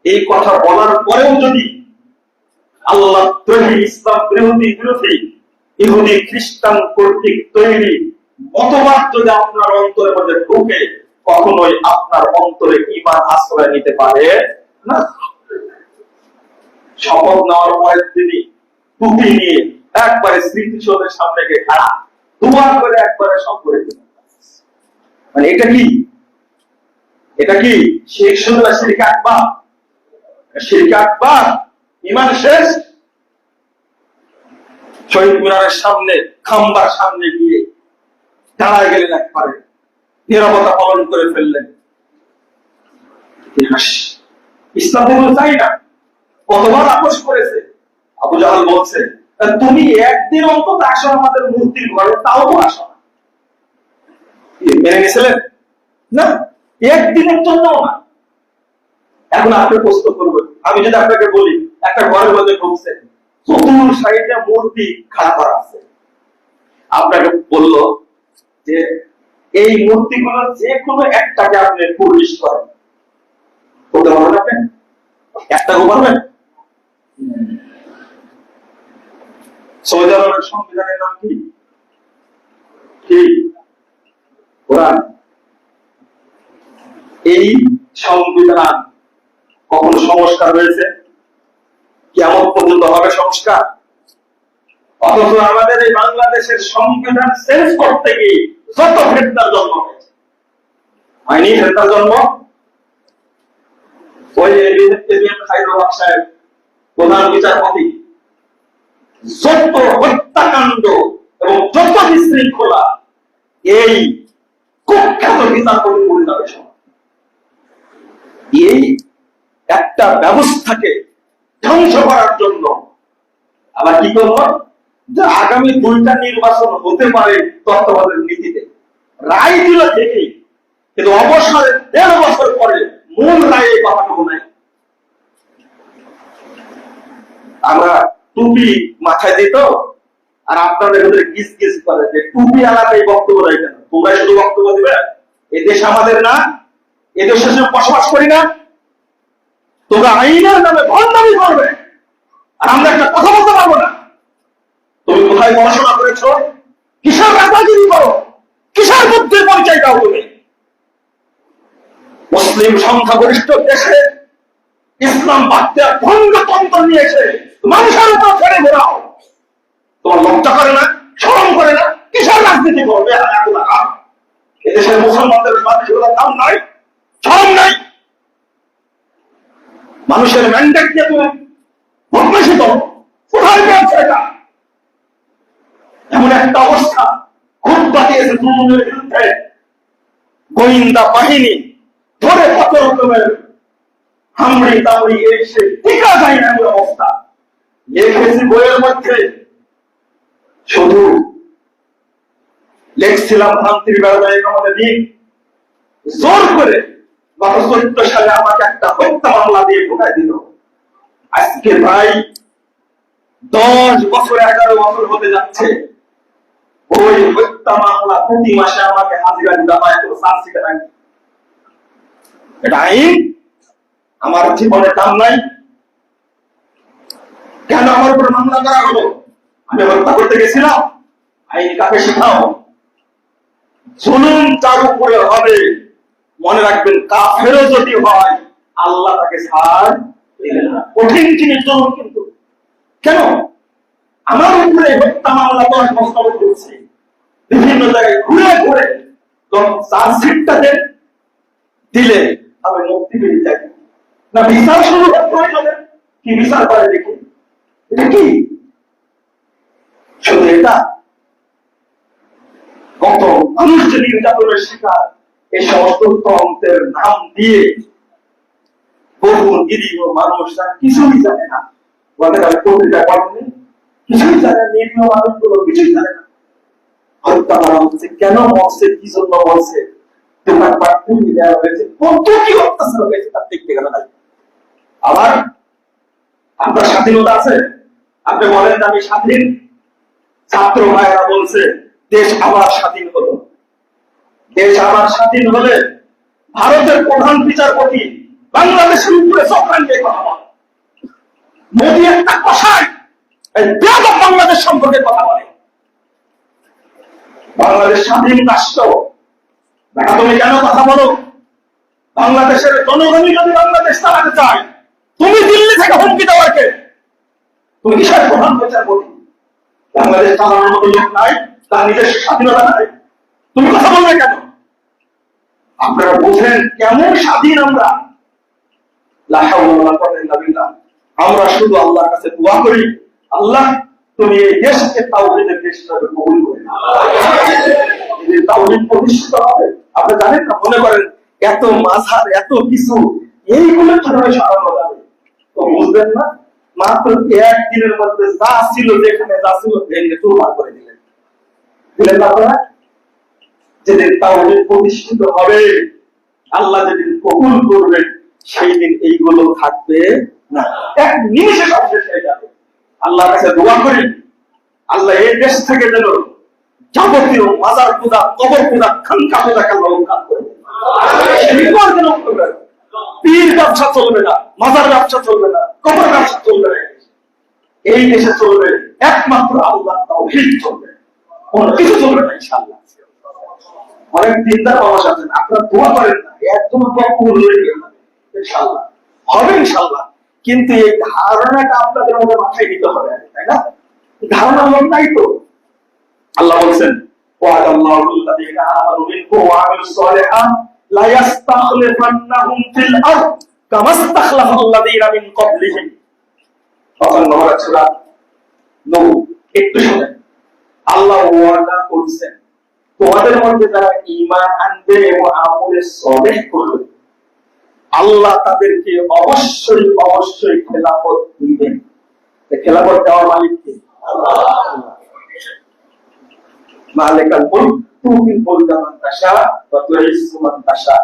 এই কথা বলার পরেও যদি আল্লাহ তৈরি, ইসলাম বিরোধী ইহুদি খ্রিস্টান কর্তৃক তৈরি মতবাদ যদি আপনার অন্তরের মধ্যে ঢুকে, কখনোই আপনার অন্তরে ঈমান আশ্রয় নিতে পারে না। শপথ নেওয়ার পরে তিনি টুপি নিয়ে একবারে স্মৃতিসৌধের সামনে গিয়ে খাড়া, দোয়া করে একবারে সব করে দিলেন। মানে এটা কি? এটা কি শেখ সুন্দর শিরক আকবার? শিরক আকবার, ঈমান শেষ। শহীদ মিনারের সামনে, খাম্বার সামনে গিয়ে দাঁড়ায় গেলেন, একবারে নীরবতা পালন করে ফেললেন। ইসলাম চাই না, কতবার আপোষ করেছে। আবু জাহাল বলছে তুমি একদিন অন্তত আসো আমাদের মূর্তির ঘরে, তাও তো আসো না। মেনে নিয়েছিলেন না? একদিনের জন্য না। এখন আপনি প্রশ্ন করবেন, আমি যদি আপনাকে বলি একটা ঘরের মধ্যে ঢুকছেন, চতুর সাইডে মূর্তি খাড়া করা আছে, আপনাকে বললো যে এই মূর্তিগুলো যে কোনো একটাকে আপনি পুলিশ করেন, করতে পারবেন? আপনি একটা পারবেন? সৌদি আরবের সংবিধানের নাম কি? কি? কোরআন। এই সংবিধান কখনো সংস্কার হয়েছে? কিয়ামত পর্যন্ত হবে সংস্কার? অথচ আমাদের এই বাংলাদেশের সংবিধান চেঞ্জ করতে গিয়ে যত ফেরতার জন্ম হয়েছে, হয়নি ফেরতার জন্ম? ওই খায়রুল হক সাহেব প্রধান বিচারপতি যত হত্যাকাণ্ড এবং যত বিশৃঙ্খলা এই কুখ্যাত বিচারপতি পরিচালক, এই একটা ব্যবস্থাকে ধ্বংস করার জন্য আবার কি করব? যে আগামী 2টা নির্বাচন হতে পারে তত্ত্বাবধায়ক নীতিতে রায় দিল ঠিকই, কিন্তু অবসরে 1.5 বছর পরে মূল রায়ে কথাটুকু নাই। আমরা টুপি মাথায় দিত, আর আপনাদের ভিতরে গিজ গিজ করে যে টুপি আলাদা এই বক্তব্য দেয় কেন? তোমরা শুধু বক্তব্য দিবে, এই দেশ আমাদের না? এ দেশে বসবাস করি না? তোমরা আইনের নামে ভণ্ডামি করবে, আর আমরা একটা কথা বলতে পারবো না। তুমি কোথায় পড়াশোনা করেছো? কিসের রাজাগিরি করো? কিসের বুদ্ধির পরিচয় দাও তুমি? মুসলিম সংখ্যাগরিষ্ঠ দেশে ইসলাম বাদে ভঙ্গতন্ত্র নিয়েছে, মানুষের উপর ছেড়ে ঘোরাও। তোমার লজ্জা করে না? শরম করে না? কিসের রাজনীতি করবে? এদেশের মুসলমানদের মানুষগুলোর দাম নাই, শরম নাই। মানুষের ম্যান্ডেট দিয়ে তুমি বদমাইশি করো, কোথায় পেয়েছে এটা? এমন একটা অবস্থা খুব বাতিয়েছে তৃণমূলের বিরুদ্ধে। গোয়েন্দা বাহিনী ধরে কত রকমের হামড়ি তামড়ি এসে টিকা যায় না এমন অবস্থা লিখেছি বইয়ের মধ্যে। শুধু লেখছিলাম শান্তির বেড়ায় আমাদের দিন জোর করে গত 14 সালে আমাকে একটা হত্যা মামলা দিয়ে ঢুকাই দিল। আজকে প্রায় 10 বছর 11 বছর হতে যাচ্ছে। ওই হত্যা মামলা প্রতি মাসে আমাকে হাজিরা দিতে হয়, কোনো চার্জশিটে নাই। এটা আইন? আমার জীবনের দাম নাই? কেন আমার উপর মামলা করা হলো? আমি হত্যা করতে গেছিলাম? আইন কাকে শেখাও? জুলুম তার উপরে হবে, মনে রাখবেন, কাফেরও যদি হয় আল্লাহ তাকে ছাড় দেবে না। কঠিন জিনিস জুলুম, কিন্তু কেন আমার উপরে হত্যা মামলা 10 বছর করছে, বিভিন্ন জায়গায় ঘুরে ঘুরে চার্জশিটটা দিলে আমি মুক্তি পেয়ে যাই না? বিচার শুরু করতে হবে। কি বিচার করে দেখি? এটা কি শুধু এটা? কত মানুষ যে নির্যাতনের শিকার, এই সমস্ত তন্ত্রের নাম দিয়ে বহু নিরীহ মানুষ যারা কিছুই জানে না, বলে তারা পত্রিকা পড়েনি, কিছুই জানে, নিরীহ মানুষগুলো কিছুই জানে না, হত্যা করা হচ্ছে। কেন মরছে, কি জন্য মরছে, দোকানপাট পুড়িয়ে দেওয়া হয়েছে, কত কি অত্যাচার হয়েছে তার দেখতে গেল নাই। আবার আপনার স্বাধীনতা আছে, আপনি বলেন আমি স্বাধীন। ছাত্র ভাইরা বলছে দেশ আবার স্বাধীন হলো। দেশ আবার স্বাধীন হলে ভারতের প্রধান বিচারপতি বাংলাদেশের উপরে চক্রান্তে কথা বলে। মোদী একটা কষায় ব্যাপক বাংলাদেশ সম্পর্কে কথা বলে। বাংলাদেশ স্বাধীন রাষ্ট্র, দেখা তুমি কেন কথা বলো? বাংলাদেশের জনগণই যদি বাংলাদেশ চালাতে চায়, তুমি দিল্লি থেকে হুমকি দেওয়ার কে? তুমি কিসের প্রধান বিচারপতি? বাংলাদেশ চালানোর মতো লোক নাই, তার নিজস্ব স্বাধীনতা নাই, তুমি কথা বলবে কেন? আপনারা বোঝেন কেমন স্বাধীন আমরা? আমরা শুধু আল্লাহর কাছে দোয়া করি, আল্লাহ তুমি এই দেশকে তাওহীদের দেশ হিসেবে কবুল করে নাও। তাওহীদ প্রতিষ্ঠিত হবে। আপনি জানেন না, মনে করেন এত মাঝার এত কিছু এইগুলো কিভাবে সরানো যাবে? তো বুঝবেন না, মাত্র 1 দিনের মধ্যে যা ছিল, যেখানে যা ছিল ভেঙে চুরমার করে দিলেন। দিলেন না আপনারা? যেদিন তাওহীদ প্রতিষ্ঠিত হবে, আল্লাহ যেদিন কবুল করবেন, সেই দিন এইগুলো থাকবে না, এক নিমিষে সব শেষ হয়ে যাবে। আল্লাহর কাছে দোয়া করি, আল্লাহ এই দেশ থেকে যেন যাবতীয় মাজার পূজা, কবর পূজা, খানকা পূজাকে আল্লাহ উৎখাত করে। পীর ব্যবসা চলবে না, মাজার ব্যবসা চলবে না, কবর ব্যবসা চলবে না। এই দেশে চলবে একমাত্র আল্লাহ তাওহীদ চলবে, কোন কিছু চলবে না ইনশাআল্লাহ। অনেক দিনদার মানুষ আছেন, আপনারা দোয়া করেন না, একদম কবুল হয়ে যাবে ইনশাআল্লাহ, হবে ইনশাআল্লাহ। কিন্তু এই ধারণাটা আপনাদের মধ্যে মাথায় নিতে হবে, তাই না? ধারণা মন নাই তো। আল্লাহ বলছেন ওয়াদাল্লাহুল্লাযীনা আমানু মিনকুম ওয়া আমিলুস সালিহাত লা ইস্তাখলিফান্নাহুম ফিল আরদ কামাস্তাখলাফাল্লাযীনা মিন ক্বাবলিহিম। তখন নহর সূরা নূহ, একটু শুনেন। আল্লাহ ওয়াদা করেছেন তোমাদের মধ্যে যারা ঈমান আনবে এবং আমলে সালেহ করবে, আল্লাহ তাদেরকে অবশ্যই অবশ্যই খেলাফত দিবেন। খেলাফত দেওয়ার মালিক কে? আল্লাহ। মালিকাল মুলক তুতিল মুলকা মান তাশা ওয়া তুইজ্জু মান তাশা।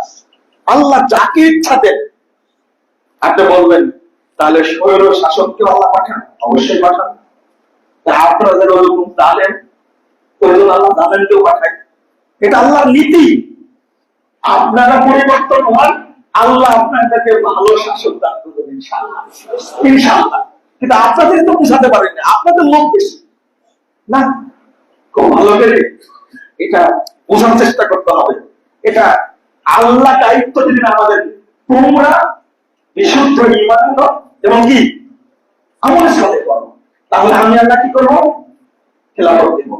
আল্লাহ যাকে ইচ্ছা দেন। আপনি বলবেন তাহলে স্বৈর শাসককে আল্লাহ পাঠান? অবশ্যই পাঠান। তা আপনারা যারা ওরকম জানেন, ওই জন্য আল্লাহ জানেনকেও পাঠায়। এটা আল্লাহর নীতি। আপনারা পরিবর্তন হন, আল্লাহ আপনাদেরকে ভালো শাসক দান করবেন ইনশাআল্লাহ, ইনশাআল্লাহ। কিন্তু আপনাদের তো বুঝাতে পারেন না, আপনাদের লোক বেশি না। খুব ভালো করে এটা বোঝার চেষ্টা করতে হবে। এটা আল্লাহ দায়িত্ব দিলেন আমাদের, তোমরা বিশুদ্ধ ঈমান আনো এবং কি আমলের সাথে করো, তাহলে আমি আল্লাহ কি করবো? খেলাফত দেব।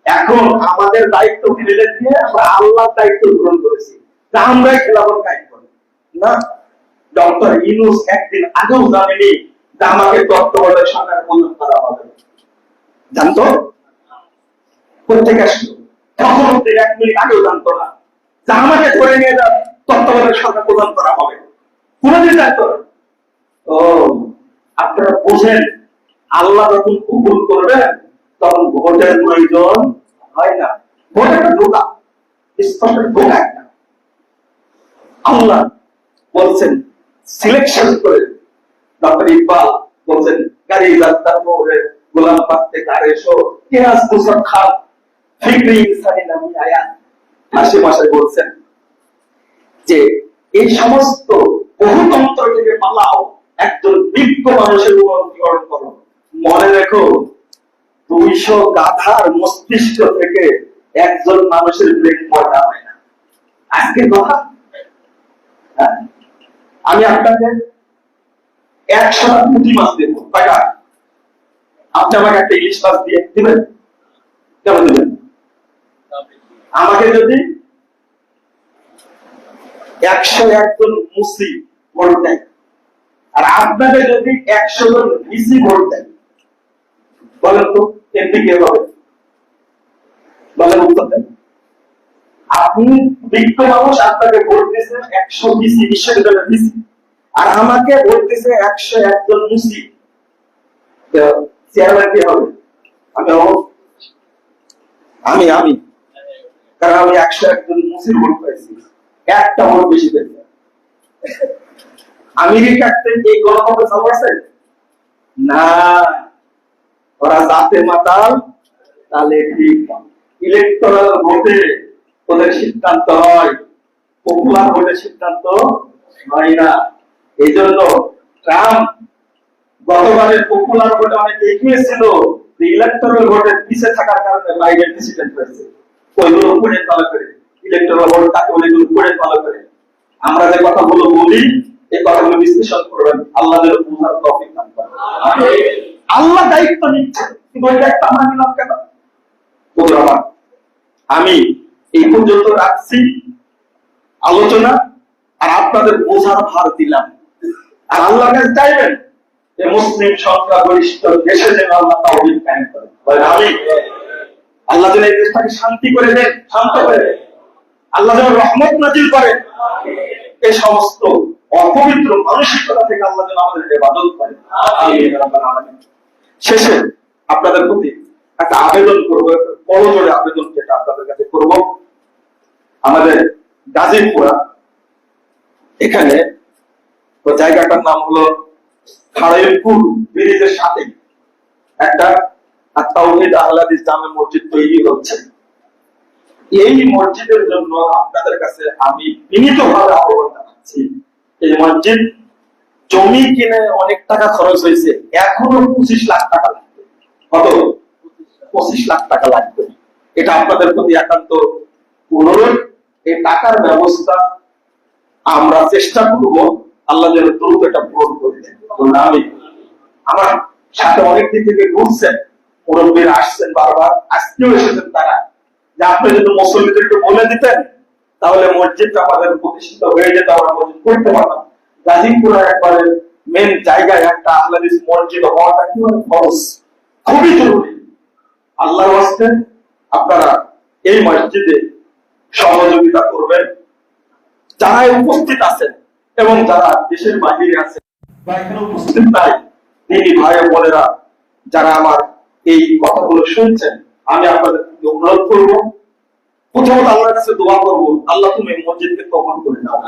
এখন আমাদের দায়িত্ব ফেলে দিয়ে আমরা আল্লাহর দায়িত্ব গ্রহণ করেছি, তা আমরাই খেলাফত কায়েম করি না। ডক্টর ইউনূস একদিন আগেও জানেনি যে আমাকে তত্ত্বাবধায়ক সরকার প্রদান করা হবে, জানতো? কোথেকে আসলো? তখন থেকে 1 মিনিট আগেও জানতো না যে আমাকে ধরে নিয়ে যা তত্ত্বাবধায়ক সরকার প্রদান করা হবে, কোনদিন জানতো না। ও আপনারা বোঝেন, আল্লাহ যখন কবুল করবেন তখন ভোটের প্রয়োজন হয় না। ভোট একটা ধোঁকা, স্পষ্ট ধোঁকা একটা। আল্লাহ বলছেন সিলেকশন করে, ডক্টর ইকবাল বলছেন গাড়ি যাত্রার মোড়ে গোলাম পাকতে কারে শো কেয়াস মুসব খান ফিক্রি ইনসানি নামি আয়াত আশেপাশে বলছেন যে এই সমস্ত বহুতন্ত্র থেকে পালাও, একজন বিজ্ঞ মানুষের উপর অনুসরণ করো। মনে রেখো 200 গাধার মস্তিষ্ক থেকে একজন মানুষের ব্রেন পয়দা হয় না। আজকে কথা আমি আপনাকে 100 পুঁটি মাছ দেব, টাকা আপনি আমাকে একটা ইলিশ মাছ দিয়ে দিবেন? কেমন দিবেন? আমাকে যদি 101 জন মুসলিম ভোট দেয় আর আপনাকে যদি 100 জন ভিসি ভোট দেয়, বলেন তো এমপি কে হবে? বলেন, উত্তর দেন। আপনি বিজ্ঞ মানুষ, আপনাকে ভোট দিয়েছে 100 ভিসি, বিশ্ববিদ্যালয়ের ভিসি, আর আমাকে ভোট দিয়েছে 101 জন মুসলিম, চেয়ারম্যান কে হবে? আমি আমি কারণ আমি 101 জন মুসলিম ভোট পাইছি, একটা ভোট বেশি পেয়েছে। আমেরিকাতে এই গণতন্ত্র চালাচ্ছে না, ওরা জাতে মাতাল তাহলে ঠিক। ইলেকটোরাল ভোটে ওদের সিদ্ধান্ত হয়, পপুলার ভোটে সিদ্ধান্ত হয় না। এই জন্য ট্রাম্প গতবারের পপুলার ভোটে অনেক দেখিয়েছিল যে ইলেকটোরাল ভোটে পিছিয়ে থাকার কারণে বাইডেন প্রেসিডেন্ট হয়েছে। ওইগুলো উপরে ফলো করে ইলেকটোরাল ভোট তাকে ওইগুলো উপরে ফলো করে আমরা যে কথাগুলো বলি, এই কথাগুলো বিশ্লেষণ করবেন, আল্লাহ যেন বুঝার তৌফিক দান করেন। আল্লাহ দায়িত্ব নিচ্ছে, কিন্তু ওই দায়িত্ব আমরা নিলাম কেন? আমি এই পর্যন্ত রাখছি আলোচনা, আর আপনাদের বোঝার ভার দিলাম। আর আল্লাহর কাছে চাইবেন যে মুসলিম সংখ্যাগরিষ্ঠ দেশে যেন আল্লাহ তাওহীদ কায়েম করেন। আমি আল্লাহ যেন এই দেশটাকে শান্তি করে দেন, শান্ত করে দেন, আল্লাহ যেন রহমত নাজিল করেন। এই সমস্ত অপবিত্র মানসিকতা থেকে আল্লাহ যেন আমাদের হেফাজত করেন। শেষে আপনাদের প্রতি একটা আবেদন করবো, বড় জোরে আবেদন যেটা আপনাদের কাছে করব। আমাদের গাজীপুরা এখানে জায়গাটার নাম হলো খাড়াইলপুর ব্রিজের সাথে একটা তাওহীদ আহলে হাদিস জামে মসজিদ তৈরি হচ্ছে। এই মসজিদের জন্য আপনাদের কাছে আমি বিনীতভাবে আহ্বান জানাচ্ছি। এই মসজিদ জমি কিনে অনেক টাকা খরচ হয়েছে, এখনো 25 লাখ টাকা লাগবে। কত? 25 লাখ টাকা লাগবে। এটা আপনাদের প্রতি একান্ত অনুরোধ, এই টাকার ব্যবস্থা আমরা চেষ্টা করব, আল্লাহ যেন দ্রুত এটা পূরণ করে দেন। আমি আমার সাথে অনেক দিন থেকে ঘুরছেন, মুরব্বীরা আসছেন, বারবার আজকেও এসেছেন তারা, যে আপনি যদি মুসল্লিদেরকে বলে দিতেন তাহলে মসজিদটা আমাদের প্রতিষ্ঠিত হয়ে যেত, আমরা মসজিদ করতে পারতাম। গাজীপুরের একবারে মেন জায়গায় একটা আহলে হাদিস মসজিদ হওয়াটা কি খরচ, খুবই জরুরি। আল্লাহর ওয়াস্তে আপনারা এই মসজিদে সহযোগিতা করবেন। যারা উপস্থিত আছেন এবং যারা দেশের বাইরে আছেন বা এখানে উপস্থিত নাই, দিনী ভাই বোনেরা যারা আমার এই কথাগুলো শুনছেন, আমি আপনাদের অনুরোধ করবো, প্রথমত আল্লাহর কাছে দোয়া করবো, আল্লাহ তুমি মসজিদকে কবুল করে নাও।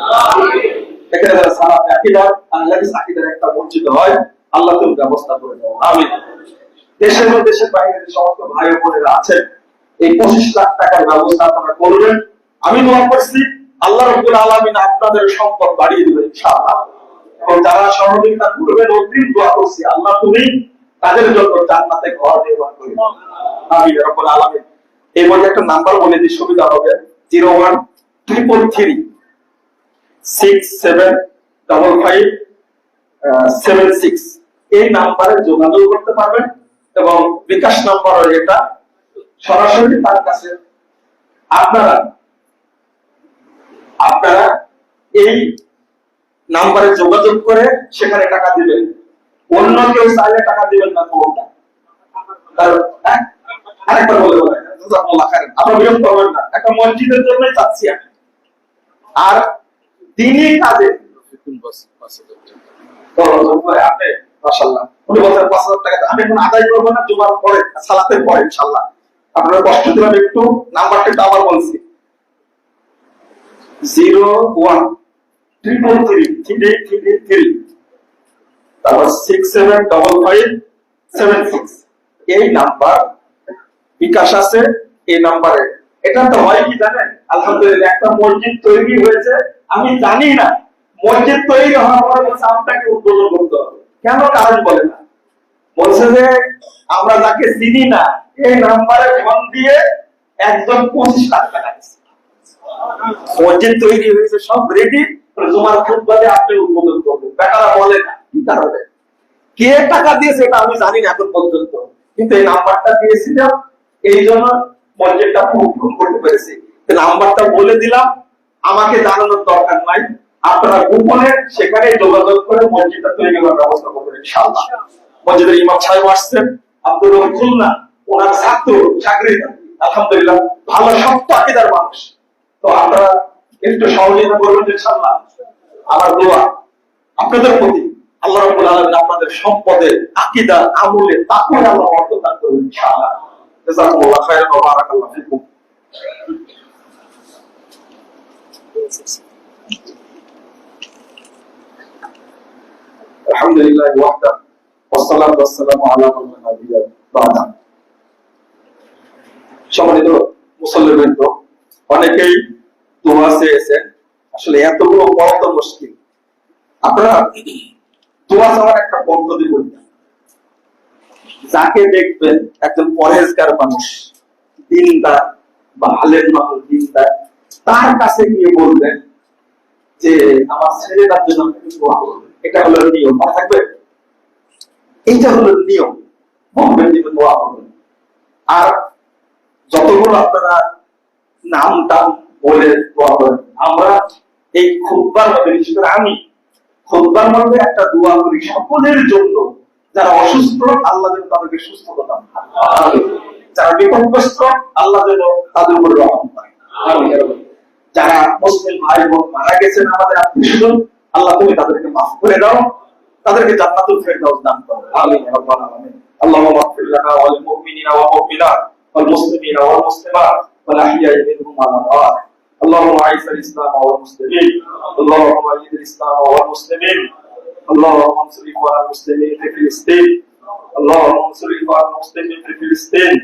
এখানে যারা সালাত আকীদার আহলে হাদিস আকীদার একটা মসজিদ হয়, আল্লাহ তুমি ব্যবস্থা করে দাও। আমিন। দেশের ও দেশের বাইরে যে সমস্ত ভাই বোনেরা আছেন, এই 25 লাখ টাকার ব্যবস্থা আপনারা করবেন। আমি দোয়া করছি আল্লাহ রাব্বুল আলামিন আপনাদের সম্পদ বাড়িয়ে দিবেন ইনশাআল্লাহ। এবং যারা সহযোগিতা করবেন অগ্রিম দোয়া করছি, আল্লাহ তুমি তাদের জন্য জান্নাতে ঘর নির্মাণ করে দাও, আমিন ইয়া রাব্বুল আলামিন। এই মধ্যে একটা নাম্বার বলে দিই, সুবিধা হবে। 0133675576 এই নাম্বারে যোগাযোগ করতে পারবেন। এবং বিকাশ নাম্বার এটা সরাসরি তার কাছে আপনারা এই নাম্বারে যোগাযোগ করে সেখানে টাকা দিবেন। অন্য কেউ চাইলে টাকা দিবেন না। কোনটা আরেকবার বলে বলেন, আপনারা বিরক্ত করবেন না, একটা মসজিদের জন্য চাচ্ছি আমি। আর দিনই কাজে আপনি মাশাআল্লাহ উনি বলছেন ৫,০০০ টাকা আমি এখন আদায় করবো না, জুমার পরে সালাতের পরে ইনশাআল্লাহ। আপনারা কষ্ট দিলাম একটু, নাম্বারটা একটু আবার বলছি 01333333 তারপর 675576 এই নাম্বার বিকাশ আছে। এই নাম্বারে এটা তো হয় কি জানেন, আলহামদুলিল্লাহ একটা মসজিদ তৈরি হয়েছে, আমি জানি না মসজিদ তৈরি হওয়ার পরে বলছে আপনাকে উদ্বোধন করতে হবে। কেন কারণ বলে না, বলছে যে আমরা যাকে চিনি না এই নাম্বারে ফোন দিয়ে একজন 25 লাখ টাকা দিচ্ছে। মসজিদ তৈরি হয়েছে, সব রেডি, তোমার খুতবাতে আপনি উদ্বোধন করবেন। বেটারা বলে না কি কারণে, কে টাকা দিয়েছে এটা আমি জানি না এখন পর্যন্ত, কিন্তু এই নাম্বারটা দিয়েছিলাম এই জন্য মসজিদটা পূরণ করতে পেরেছি। নাম্বারটা বলে দিলাম, আমাকে জানানোর দরকার নাই, আপনারা গোপনে সেখানে যোগাযোগ করে মসজিদটা তৈরি করার ব্যবস্থা করবেন ইনশাআল্লাহ। মসজিদের ইমাম সাহেব আসছেন, আব্দুর রহিম খুলনা, ওনার ছাত্র চাকরিটা আলহামদুলিল্লাহ ভালো শক্ত আকীদার মানুষ। তো আপনারা একটু সহযোগিতা করবেন ইনশাআল্লাহ। আমার দোয়া আপনাদের প্রতি, আল্লাহ রাব্বুল আলামিন আপনাদের সম্পদে, আকীদা, আমলে, তাকওয়ায় আল্লাহ বরকত দান করুন ইনশাআল্লাহ। জাযাকুমুল্লাহু খাইরান ওয়া বারাকাল্লাহু ফিকুম। আলহামদুলিল্লাহ ওয়াহদা ওয়াসসালাতু ওয়াসসালামু আলা মান লা নাবিয়্যা বা'দা। সম্মানিত মুসল্লিবৃন্দ, অনেকেই দোয়া চেয়েছেন, আসলে এতগুলো বড় তো মুশকিল। আপনারা দোয়া চাওয়ার একটা পদ্ধতি বলতেন, যাকে দেখবেন একজন পরহেজগার মানুষ, দিনদার বা আলেম মানুষ, দিনদার, তার কাছে গিয়ে বলবেন যে আমার ছেলেটার জন্য আপনি দোয়া করবেন। এটা হলো নিয়ম, মনে থাকবে, এইটা হলো নিয়ম। বলবেন যে দোয়া করবেন। আর যতগুলো আপনারা নাম টাম বলে দোয়া করেন, আমরা এই খুতবার মধ্যে, বিশেষ করে আমি খুতবার মধ্যে একটা দোয়া করি সকলের জন্য, যারা অসুস্থ আল্লাহ যেন তাদেরকে সুস্থতা দান, যারা বিপদগ্রস্ত আল্লাহ যেন তাদের উপর রহম করেন, যারা মুসলিম ভাই বোন মারা গেছেন আমাদের আত্মীয়স্বজন, আল্লাহ তুমি তাদেরকে মাফ করে দাও, তাদেরকে জান্নাতুল ফেরদাউস দান করো, আমিন ইয়া রাব্বাল আলামিন। আল্লাহুম্মা মাগফির লানা ওয়া লিল মুমিনিনা ওয়াল মুমিনাত ওয়াল মুসলিমিনা ওয়াল মুসলিমাত ওয়াল আহইয়াই মিনহুম ওয়াল আমওয়াত। اللهم اعز الاسلام والمسلمين، اللهم اعز الاسلام والمسلمين، اللهم انصر اخوان المسلمين في فلسطين، اللهم انصر اخوان المسلمين في فلسطين،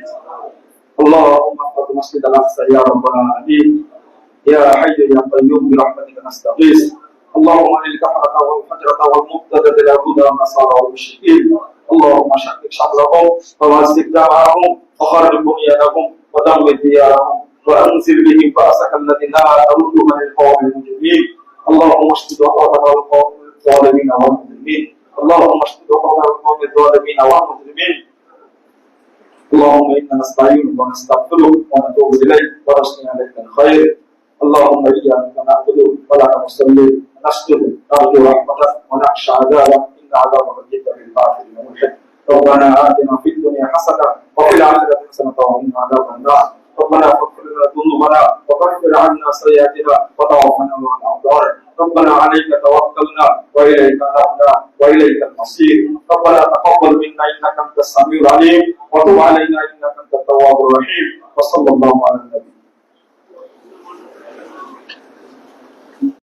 اللهم احفظ مسجد الاقصى يا رب العالمين، يا حي يا قيوم برحمتك نستغيث. اللهم ان الكفرة والفجرة والمبتدة اليهود والنصارى والمشركين، اللهم شقق شملهم ووزع جمعهم وخرب بنيانهم ودمر ديارهم وانزل بهم باسك الذي لا ترد من القوم المجرمين. اللهم اشدد وقوة القوم الظالمين والمجرمين، اللهم اشدد وقوة القوم الظالمين والمجرمين. اللهم انا نستعينك ونستغفرك ونتوب اليك ونثني عليك الخير. اللهم اياك نعبد ولا نصلي نسجد نرجو رحمتك ونخشى عذابك ان عذابك جد بالباطل الملحد. ربنا اتنا في الدنيا حسنه وفي الاخره حسنه وقنا عذاب النار. ربنا اغفر لنا ذنوبنا وكفر عنا سيئاتنا وتوفنا مع الابرار. ربنا عليك توكلنا واليك انبنا واليك المصير. ربنا تقبل منا انك انت السميع العليم وتب علينا انك انت التواب الرحيم. وصلى الله على النبي